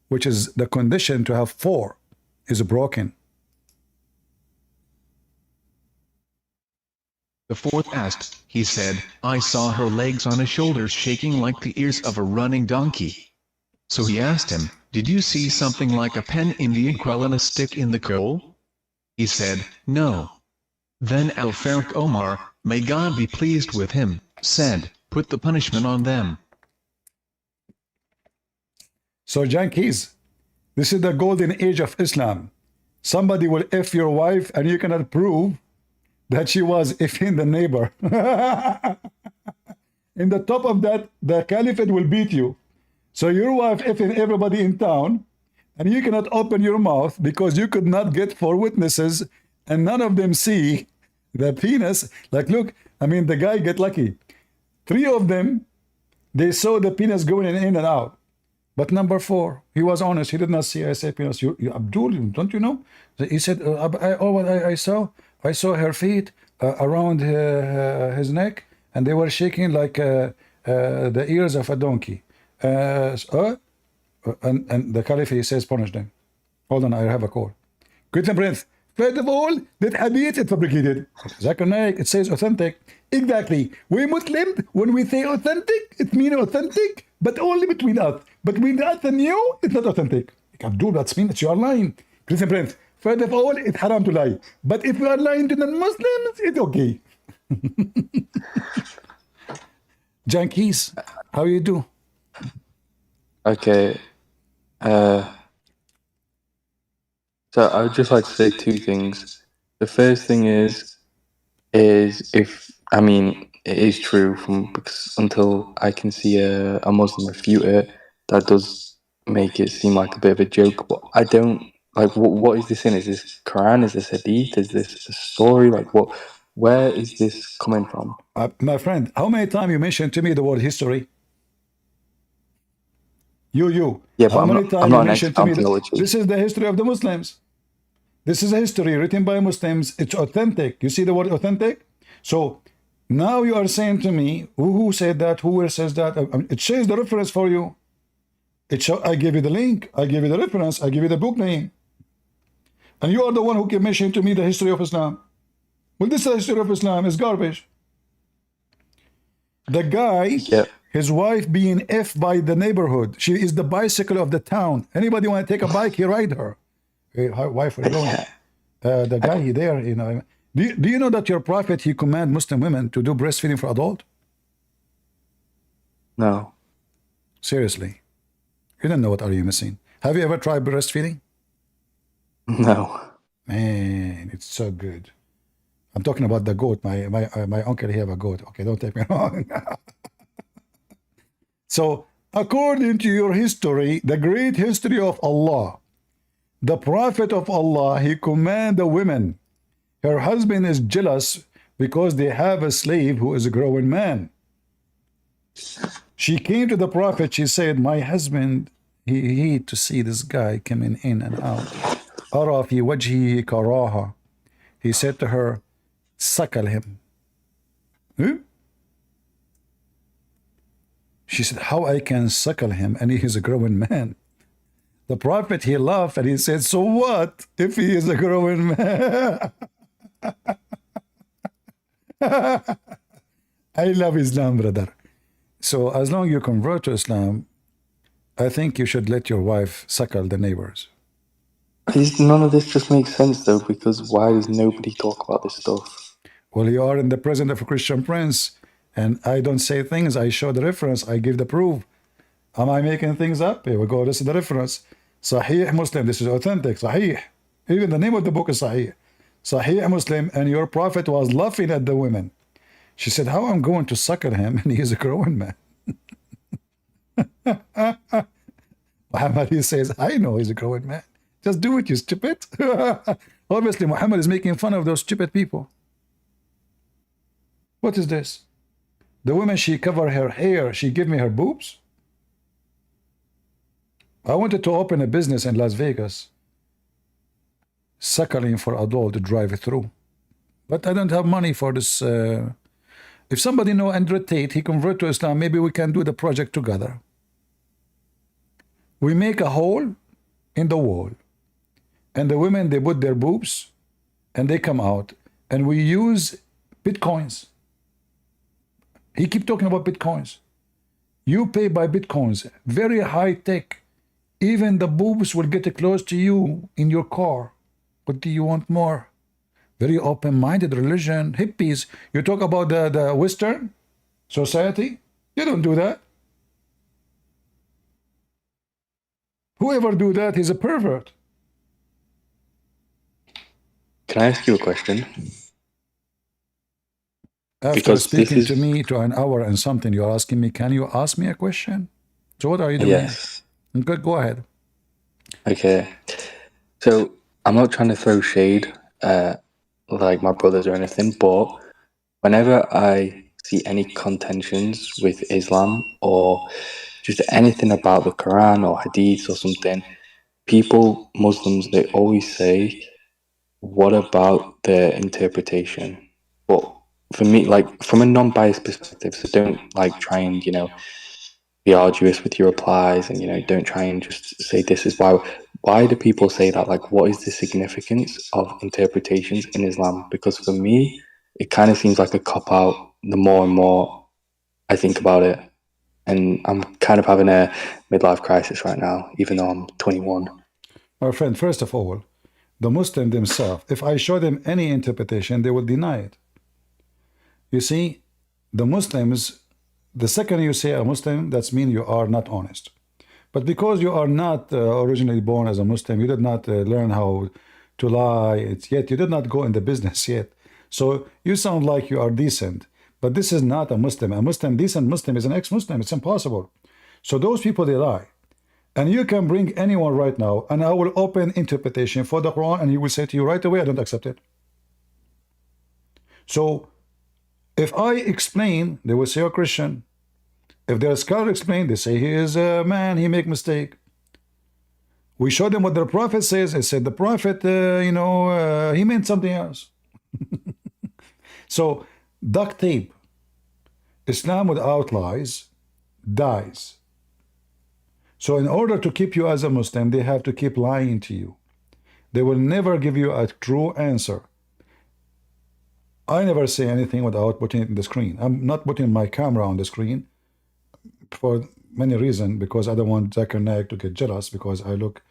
which is the condition to have 4 is broken. The fourth asked, he said, "I saw her legs on his shoulders shaking like the ears of a running donkey." So he asked him, "Did you see something like a pen in the inkwell and a stick in the coal?" He said, "No." Then Al-Faruq Omar, may God be pleased with him, said, "Put the punishment on them." So junkies, this is the golden age of Islam. Somebody will F your wife and you cannot prove that she was Fing the neighbor. In the top of that, the caliphate will beat you. So your wife Fing everybody in town, and you cannot open your mouth because you could not get 4 witnesses, and none of them see the penis. Like, look, I mean, the guy get lucky. 3 of them, they saw the penis going in and out. But number 4, he was honest. He did not see. I said, penis. You Abdul, don't you know? He said, I saw her feet around his neck, and they were shaking like the ears of a donkey. And the Caliph, he says, punish them. Hold on, I have a call. christianprince, first of all, that hadith is fabricated. zakirnaik, it says authentic. Exactly. We Muslims, when we say authentic, it means authentic, but only between us. Between us and you, it's not authentic. Abdul, that's mean that you are lying. christianprince, first of all, it's haram to lie. But if you are lying to the Muslims, it's okay. Jankies, how you do? Okay. So I would just like to say two things. The first thing is if, I mean, it is true because until I can see a Muslim refute it, that does make it seem like a bit of a joke. But I don't, like, what is this in? Is this Quran? Is this Hadith? Is this a story? Like, where is this coming from? My friend, how many times you mentioned to me the word history? You. Yeah, how but many times I'm you not an mentioned expert to me on theology. this is the history of the Muslims? This is a history written by Muslims. It's authentic. You see the word authentic? So now you are saying to me, who said that? Who says that? It says the reference for you. I give you the link. I give you the reference. I give you the book name. And you are the one who can mention to me the history of Islam. Well, this history of Islam is garbage. The guy, Yep. his wife being F by the neighborhood. She is the bicycle of the town. Anybody want to take a bike, he ride her. Hey, wife, where you going? The guy he there, you know. Do you know that your prophet, he command Muslim women to do breastfeeding for adult? No. Seriously. You don't know what are you missing. Have you ever tried breastfeeding? No. Man, it's so good. I'm talking about the goat. My uncle, he have a goat. Okay, don't take me wrong. So, according to your history, the great history of Allah, the Prophet of Allah, he command the women. Her husband is jealous because they have a slave who is a growing man. She came to the Prophet. She said, my husband, he hate to see this guy coming in and out. Ara fi wajhi karaha. He said to her, suckle him. She said, how I can suckle him and he is a growing man? The Prophet, he laughed and he said, so what if he is a growing man? I love Islam, brother. So as long as you convert to Islam, I think you should let your wife suckle the neighbors. None of this just makes sense, though, because why does nobody talk about this stuff? Well, you are in the presence of a Christian prince, and I don't say things. I show the reference. I give the proof. Am I making things up? Here we go. This is the reference. Sahih Muslim. This is authentic. Sahih. Even the name of the book is Sahih. Sahih Muslim. And your prophet was laughing at the women. She said, how I'm going to succor him and he is a growing man. Muhammad, he says, I know he's a growing man. Just do it, you stupid. Obviously, Muhammad is making fun of those stupid people. What is this? The woman, she covered her hair. She gave me her boobs. I wanted to open a business in Las Vegas. Suckling for adult to drive through. But I don't have money for this. If somebody know Andrew Tate, he convert to Islam, maybe we can do the project together. We make a hole in the wall. And the women, they put their boobs and they come out. And we use Bitcoins. He keep talking about Bitcoins. You pay by Bitcoins. Very high tech. Even the boobs will get close to you in your car. What do you want more? Very open-minded religion. Hippies. You talk about the Western society. You don't do that. Whoever do that is a pervert. Can I ask you a question? After Because speaking this to is- me to an hour and something, you're asking me, can you ask me a question? So what are you doing? Yes. Here? Good, go ahead. Okay. So I'm not trying to throw shade like my brothers or anything, but whenever I see any contentions with Islam or just anything about the Quran or Hadith or something, people, Muslims, they always say, what about the interpretation? But for me, like from a non-biased perspective, so don't like try and, you know, be arduous with your replies, and, you know, don't try and just say this is why do people say that? Like, what is the significance of interpretations in Islam? Because for me, it kind of seems like a cop out the more and more I think about it. And I'm kind of having a midlife crisis right now, even though I'm 21. My friend, first of all, the Muslim themselves, if I show them any interpretation, they will deny it. You see, the Muslims, the second you say a Muslim, that means you are not honest. But because you are not originally born as a Muslim, you did not learn how to lie, yet you did not go in the business yet. So you sound like you are decent. But this is not a Muslim. A Muslim, decent Muslim, is an ex-Muslim. It's impossible. So those people, they lie. And you can bring anyone right now, and I will open interpretation for the Quran, and he will say to you right away, I don't accept it. So if I explain, they will say you're Christian. If their scholar explain, they say he is a man, he make mistake. We show them what the Prophet says. It said the Prophet, he meant something else. So duct tape. Islam without lies dies. So in order to keep you as a Muslim, they have to keep lying to you. They will never give you a true answer. I never say anything without putting it in the screen. I'm not putting my camera on the screen for many reasons, because I don't want zakirnaik to get jealous because I look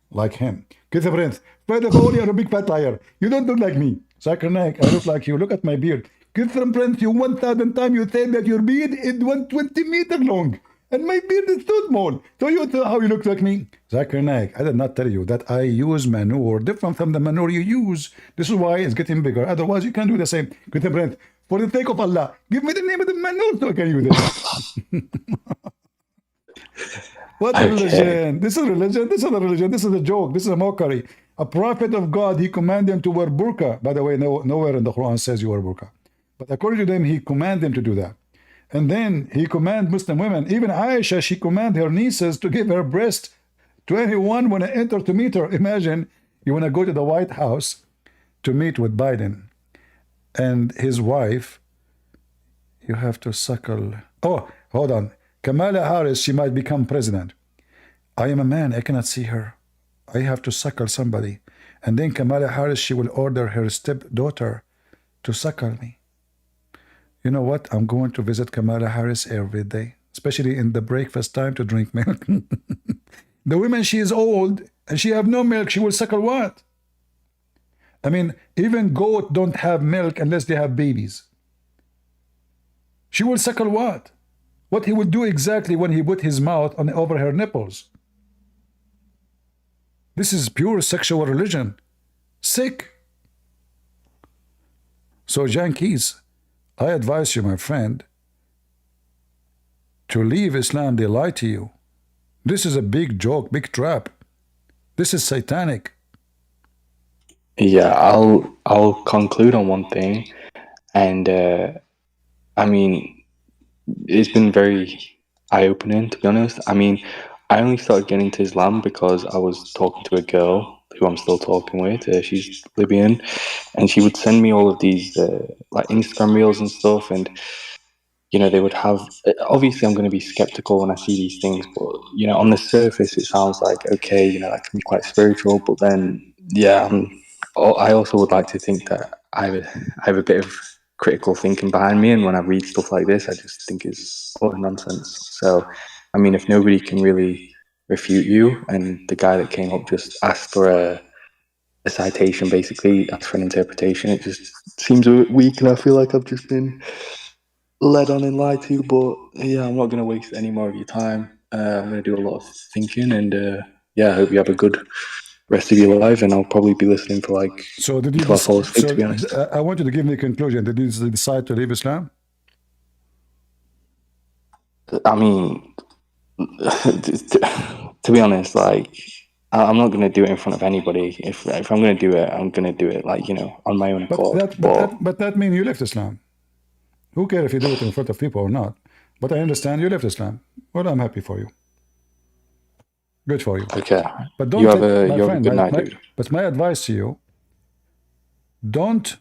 like him. Christianprince, first of all, you're a big fat liar. You don't look like me. Zakirnaik, I look like you. Look at my beard. Christianprince, you 1,000 times you said that your beard is 120 meters long. And my beard is so small. So you know how you look like me? Zakirnaik, I did not tell you that I use manure different from the manure you use. This is why it's getting bigger. Otherwise, you can do the same. Christianprince, for the sake of Allah, give me the name of the manure so I can use it. What a religion? This is religion. This is a religion. This is a joke. This is a mockery. A prophet of God, he commanded them to wear burqa. By the way, nowhere in the Quran says you wear burqa. But according to them, he commanded them to do that. And then he commanded Muslim women, even Aisha, she commanded her nieces to give her breast to anyone when they enter to meet her. Imagine you want to go to the White House to meet with Biden and his wife, you have to suckle. Oh, hold on. Kamala Harris, she might become president. I am a man, I cannot see her. I have to suckle somebody. And then Kamala Harris, she will order her stepdaughter to suckle me. You know what? I'm going to visit Kamala Harris every day, especially in the breakfast time to drink milk. The woman, she is old and she have no milk. She will suckle what? I mean, even goat don't have milk unless they have babies. She will suckle what? What he will do exactly when he put his mouth on over her nipples. This is pure sexual religion. Sick. So, Yankees, I advise you, my friend, to leave Islam. They lie to you. This is a big joke, big trap. This is satanic. Yeah, I'll conclude on one thing, and I mean, it's been very eye-opening, to be honest. I mean, I only started getting into Islam because I was talking to a girl who I'm still talking with. She's Libyan, and she would send me all of these like Instagram reels and stuff, and you know, they would have. Obviously, I'm going to be skeptical when I see these things, but you know, on the surface, it sounds like okay, you know, that can be quite spiritual. But then, yeah, I also would like to think that I have a bit of critical thinking behind me, and when I read stuff like this, I just think it's utter nonsense. So, I mean, if nobody can really refute you, and the guy that came up just asked for a citation, basically asked for an interpretation, it just seems a bit weak, and I feel like I've just been led on and lied to. But yeah, I'm not going to waste any more of your time. I'm going to do a lot of thinking, and yeah, I hope you have a good rest of your life, and I'll probably be listening for like until I fall asleep, to be honest. I want you to give me a conclusion. Did you decide to leave Islam? I mean, to be honest, like, I'm not going to do it in front of anybody. If I'm going to do it, I'm going to do it, like, you know, on my own accord. But that means you left Islam. Who cares if you do it in front of people or not? But I understand you left Islam. Well, I'm happy for you. Good for you. Okay. But don't you have a good night, dude. But my advice to you, don't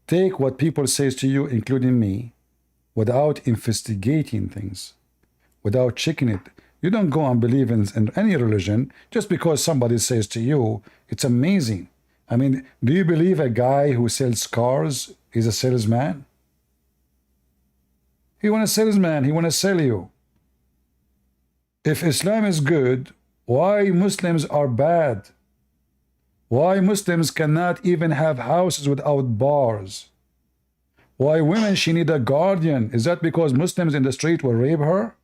take what people says to you, including me, without investigating things, without checking it. You don't go and believe in any religion just because somebody says to you. It's amazing. I mean, do you believe a guy who sells cars is a salesman? He want a salesman. He want to sell you. If Islam is good, why Muslims are bad? Why Muslims cannot even have houses without bars? Why women, she need a guardian? Is that because Muslims in the street will rape her?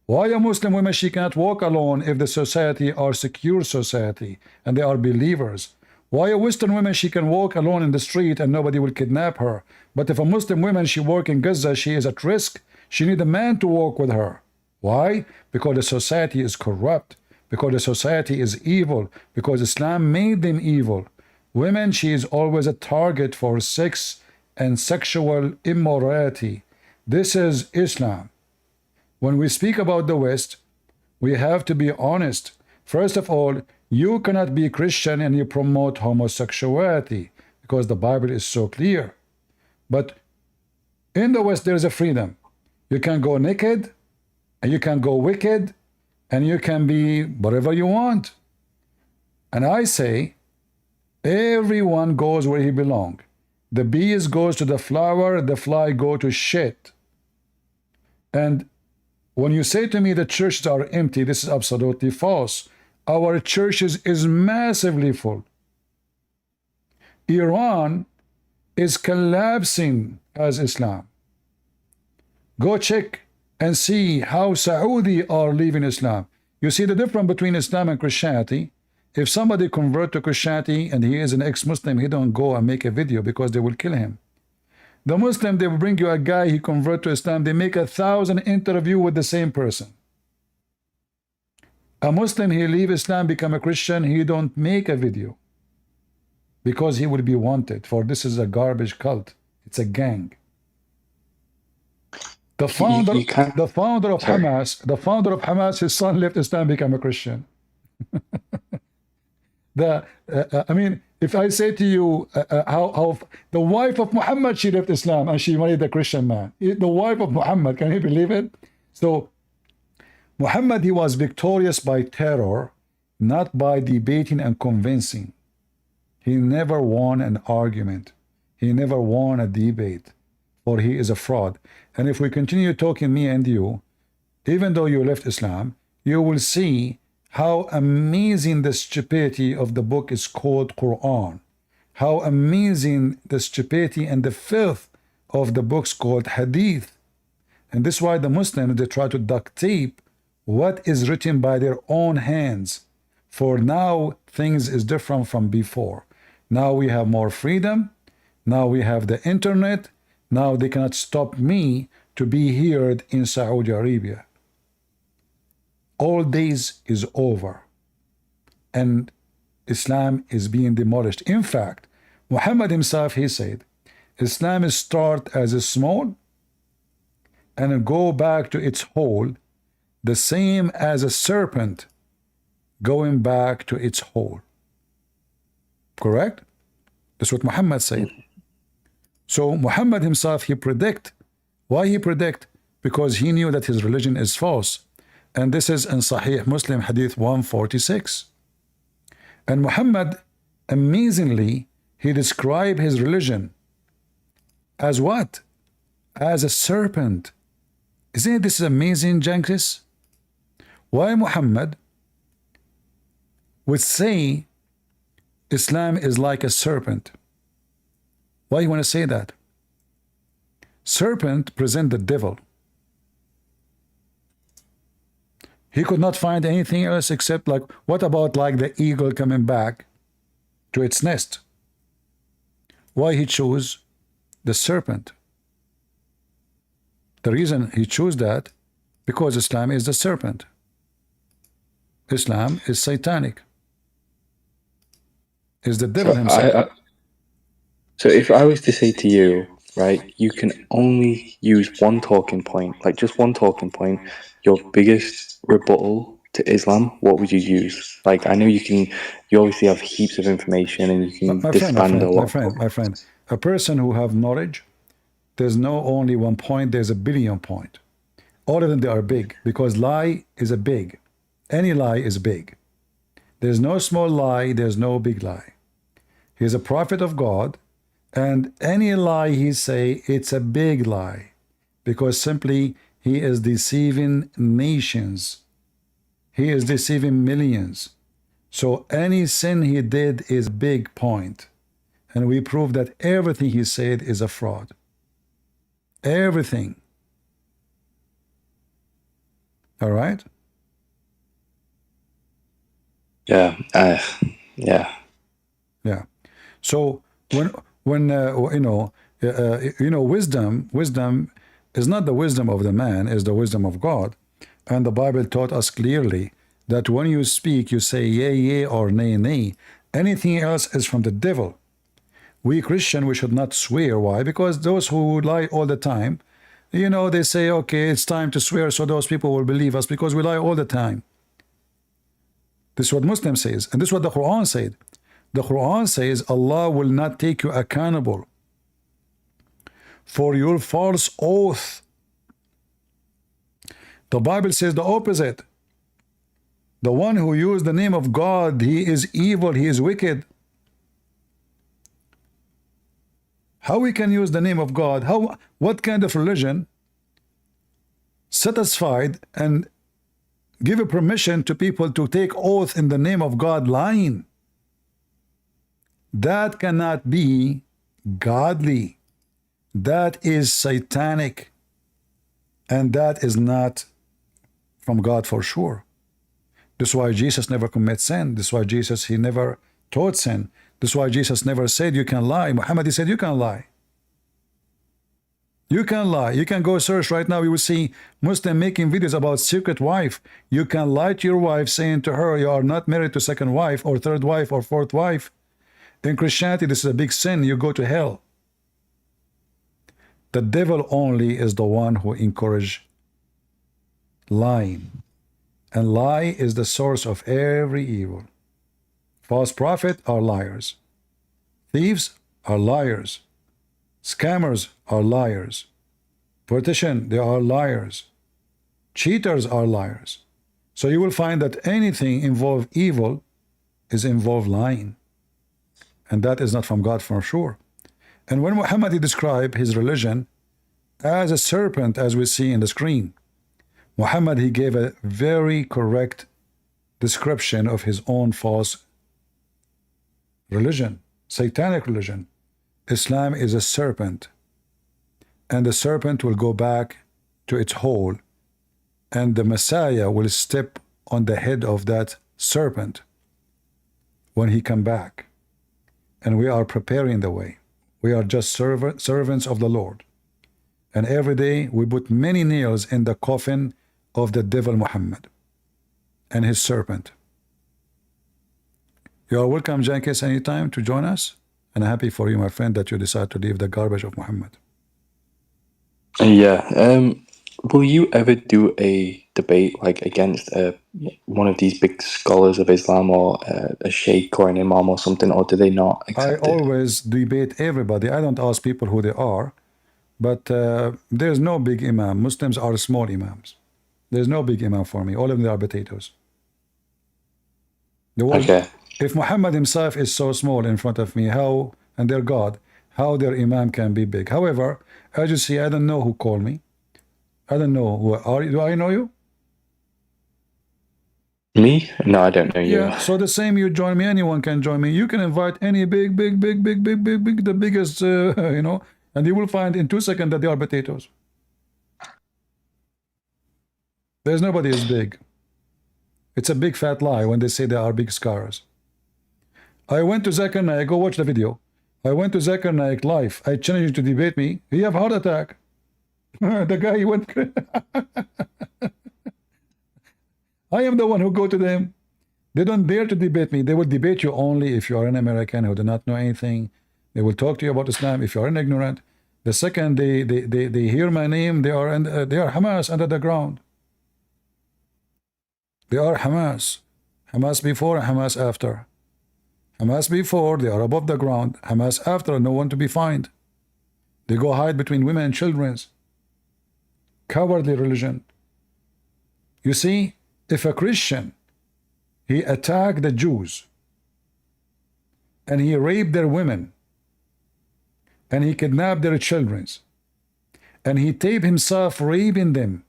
Why a Muslim woman, she cannot walk alone if the society are secure society and they are believers? Why a Western woman, she can walk alone in the street and nobody will kidnap her? But if a Muslim woman, she work in Gaza, she is at risk. She need a man to walk with her. Why? Because the society is corrupt. Because the society is evil. Because Islam made them evil. Women, she is always a target for sex and sexual immorality. This is Islam. When we speak about the West, we have to be honest. First of all, you cannot be Christian and you promote homosexuality because the Bible is so clear. But in the West, there is a freedom. You can go naked, and you can go wicked, and you can be whatever you want. And I say, everyone goes where he belongs. The bees goes to the flower, the fly go to shit. And when you say to me the churches are empty, this is absolutely false. Our churches is massively full. Iran is collapsing as Islam. Go check and see how Saudi are leaving Islam. You see the difference between Islam and Christianity. If somebody convert to Christianity and he is an ex-Muslim, he don't go and make a video because they will kill him. The Muslim, they will bring you a guy, he convert to Islam, they make 1,000 interview with the same person. A Muslim, he leave Islam, become a Christian, he don't make a video because he will be wanted, for this is a garbage cult. It's a gang. The founder of Hamas, his son left Islam, become a Christian. I mean, if I say to you how the wife of Muhammad, she left Islam and she married a Christian man. The wife of Muhammad, can you believe it? So Muhammad, he was victorious by terror, not by debating and convincing. He never won an argument. He never won a debate, for he is a fraud. And if we continue talking, me and you, even though you left Islam, you will see how amazing the stupidity of the book is called Quran. How amazing the stupidity and the filth of the books called Hadith. And this is why the Muslims, they try to duct tape what is written by their own hands. For now, things is different from before. Now we have more freedom. Now we have the internet. Now they cannot stop me to be heard in Saudi Arabia. All days is over. And Islam is being demolished. In fact, Muhammad himself, he said, Islam is start as a small and go back to its hole, the same as a serpent going back to its hole. Correct? That's what Muhammad said. So Muhammad himself, he predict. Why he predict? Because he knew that his religion is false. And this is in Sahih Muslim Hadith 146. And Muhammad, amazingly, he described his religion as what? As a serpent. Isn't this amazing, Jankis? Why Muhammad would say Islam is like a serpent? Why you want to say that? Serpent present the devil. He could not find anything else except like, what about like the eagle coming back to its nest? Why he chose the serpent? The reason he chose that, because Islam is the serpent. Islam is satanic. Is the devil himself. So if I was to say to you, right, you can only use one talking point, like just one talking point, your biggest rebuttal to Islam, what would you use? Like, I know you obviously have heaps of information and you can disband a lot. My friend, A person who have knowledge, there's no only 1 point, there's a billion point. All of them, they are big, because lie is a big. Any lie is big. There's no small lie, there's no big lie. He's a prophet of God, and any lie he say, it's a big lie, because simply he is deceiving nations. He is deceiving millions. So any sin he did is big point. And we prove that everything he said is a fraud. Everything. All right? Yeah. Yeah. Yeah. So when wisdom is not the wisdom of the man, is the wisdom of God. And the Bible taught us clearly that when you speak, you say yea, yea, or nay, nay. Anything else is from the devil. We Christian, we should not swear. Why? Because those who lie all the time, they say, okay, it's time to swear, so those people will believe us because we lie all the time. This is what Muslim says, and this is what the Quran said. The Quran says Allah will not take you accountable for your false oath. The Bible says the opposite. The one who used the name of God, he is evil, he is wicked. How we can use the name of God? What kind of religion satisfied and give a permission to people to take oath in the name of God lying? That cannot be godly. That is satanic, and that is not from God for sure. This is why Jesus never commits sin. This is why Jesus, he never taught sin. This is why Jesus never said you can lie. Muhammad, he said you can lie. You can lie. You can go search right now. You will see Muslim making videos about secret wife. You can lie to your wife, saying to her you are not married to second wife or third wife or fourth wife. In Christianity, this is a big sin. You go to hell. The devil only is the one who encourages lying. And lie is the source of every evil. False prophets are liars. Thieves are liars. Scammers are liars. Politicians, they are liars. Cheaters are liars. So you will find that anything involved evil is involved lying. And that is not from God for sure. And when Muhammad described his religion as a serpent, as we see in the screen, Muhammad, he gave a very correct description of his own false religion, satanic religion. Islam is a serpent, and the serpent will go back to its hole, and the Messiah will step on the head of that serpent when he come back. And we are preparing the way. We are just servants of the Lord. And every day we put many nails in the coffin of the devil Muhammad and his serpent. You are welcome, Jenkins, anytime to join us. And I'm happy for you, my friend, that you decide to leave the garbage of Muhammad. Yeah. Will you ever do a debate like against one of these big scholars of Islam, or a sheikh or an imam or something, or do they not accept I it? always debate everybody. I don't ask people who they are, but there's no big imam. Muslims are small imams. There's no big imam for me. All of them are potatoes. The world, Okay. if Muhammad himself is so small in front of me, how, and their God, how their imam can be big? However, as you see, I don't know who called me. I don't know who are you. Do I know you? Me? No, I don't know you. Yeah, so the same, you join me, anyone can join me. You can invite any big, the biggest, and you will find in 2 seconds that they are potatoes. There's nobody as big. It's a big fat lie when they say they are big scars. I went to Zakirnaik, go watch the video. I went to Zakirnaik live. I challenged you to debate me. He have heart attack. The guy, he went. I am the one who go to them. They don't dare to debate me. They will debate you only if you are an American who do not know anything. They will talk to you about Islam if you are an ignorant. The second they hear my name, they are Hamas under the ground. They are Hamas. Hamas before and Hamas after. Hamas before, they are above the ground. Hamas after, no one to be fined. They go hide between women and children. Cowardly religion. You see, if a Christian, he attacked the Jews, and he raped their women, and he kidnapped their children, and he taped himself raping them,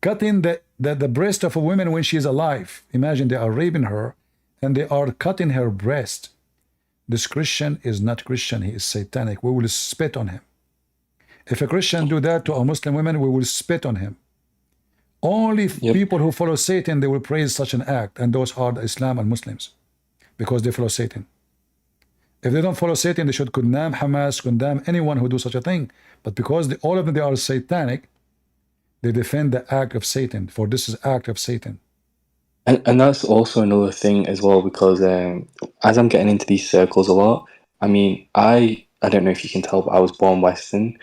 cutting the breast of a woman when she is alive. Imagine they are raping her, and they are cutting her breast. This Christian is not Christian, he is satanic. We will spit on him. If a Christian do that to a Muslim woman, we will spit on him. Only people who follow Satan, they will praise such an act, and those are the Islam and Muslims, because they follow Satan. If they don't follow Satan, they should condemn Hamas, condemn anyone who do such a thing. But because all of them, they are satanic, they defend the act of Satan, for this is act of Satan. And that's also another thing as well, because as I'm getting into these circles a lot, I mean, I don't know if you can tell, but I was born Western.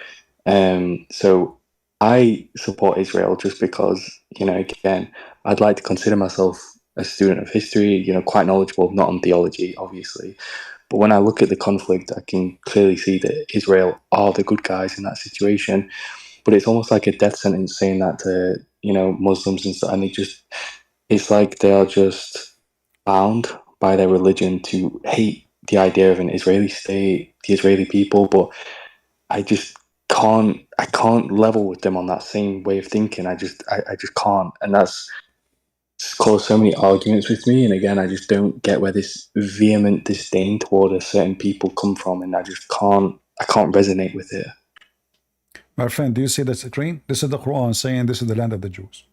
So I support Israel just because, again, I'd like to consider myself a student of history, quite knowledgeable, not on theology, obviously. But when I look at the conflict, I can clearly see that Israel are the good guys in that situation. But it's almost like a death sentence saying that to, Muslims and stuff. And it's like they are just bound by their religion to hate the idea of an Israeli state, the Israeli people. But I can't level with them on that same way of thinking. I just can't. And that's caused so many arguments with me. And again, I just don't get where this vehement disdain toward a certain people come from. And I can't resonate with it. My friend, do you see the screen? This is the Quran saying this is the land of the Jews.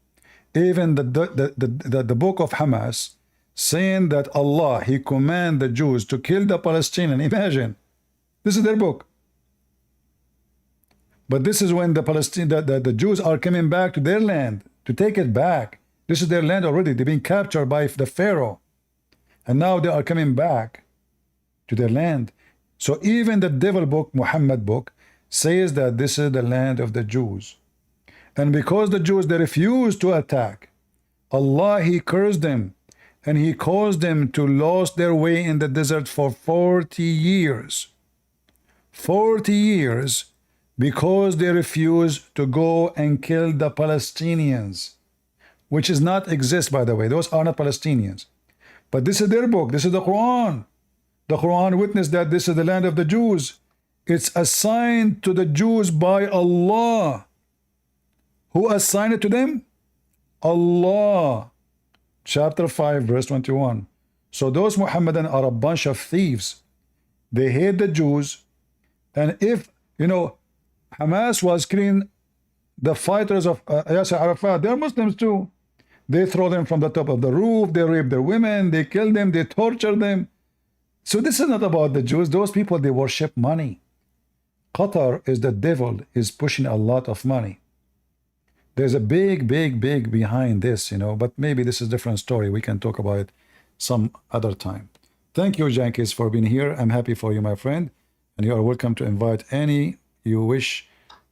Even the book of Hamas saying that Allah, he command the Jews to kill the Palestinian. Imagine, this is their book. But this is when the Jews are coming back to their land to take it back. This is their land already. They've been captured by the Pharaoh, and now they are coming back to their land. So even the devil book, Muhammad book, says that this is the land of the Jews. And because the Jews, they refused to attack, Allah, he cursed them, and he caused them to lose their way in the desert for 40 years. 40 years, because they refused to go and kill the Palestinians, which is not exist, by the way. Those are not Palestinians. But this is their book. This is the Quran. The Quran witnessed that this is the land of the Jews. It's assigned to the Jews by Allah. Who assigned it to them? Allah. Chapter 5, verse 21. So those Muhammadan are a bunch of thieves. They hate the Jews. And if, Hamas was killing the fighters of Yasser Arafat, they're Muslims too. They throw them from the top of the roof, they rape their women, they kill them, they torture them. So this is not about the Jews. Those people, they worship money. Qatar is the devil, is pushing a lot of money. There's a big behind this, but maybe this is a different story. We can talk about it some other time. Thank you, Jenkins, for being here. I'm happy for you, my friend. And you are welcome to invite any you wish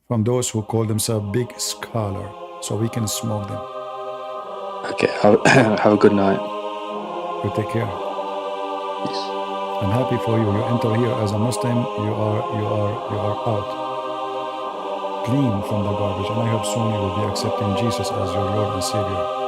from those who call themselves big scholar, so we can smoke them. Okay, have a good night. You take care. Peace. I'm happy for you. You enter here as a Muslim. You are out, clean from the garbage, and I hope soon you will be accepting Jesus as your Lord and Savior.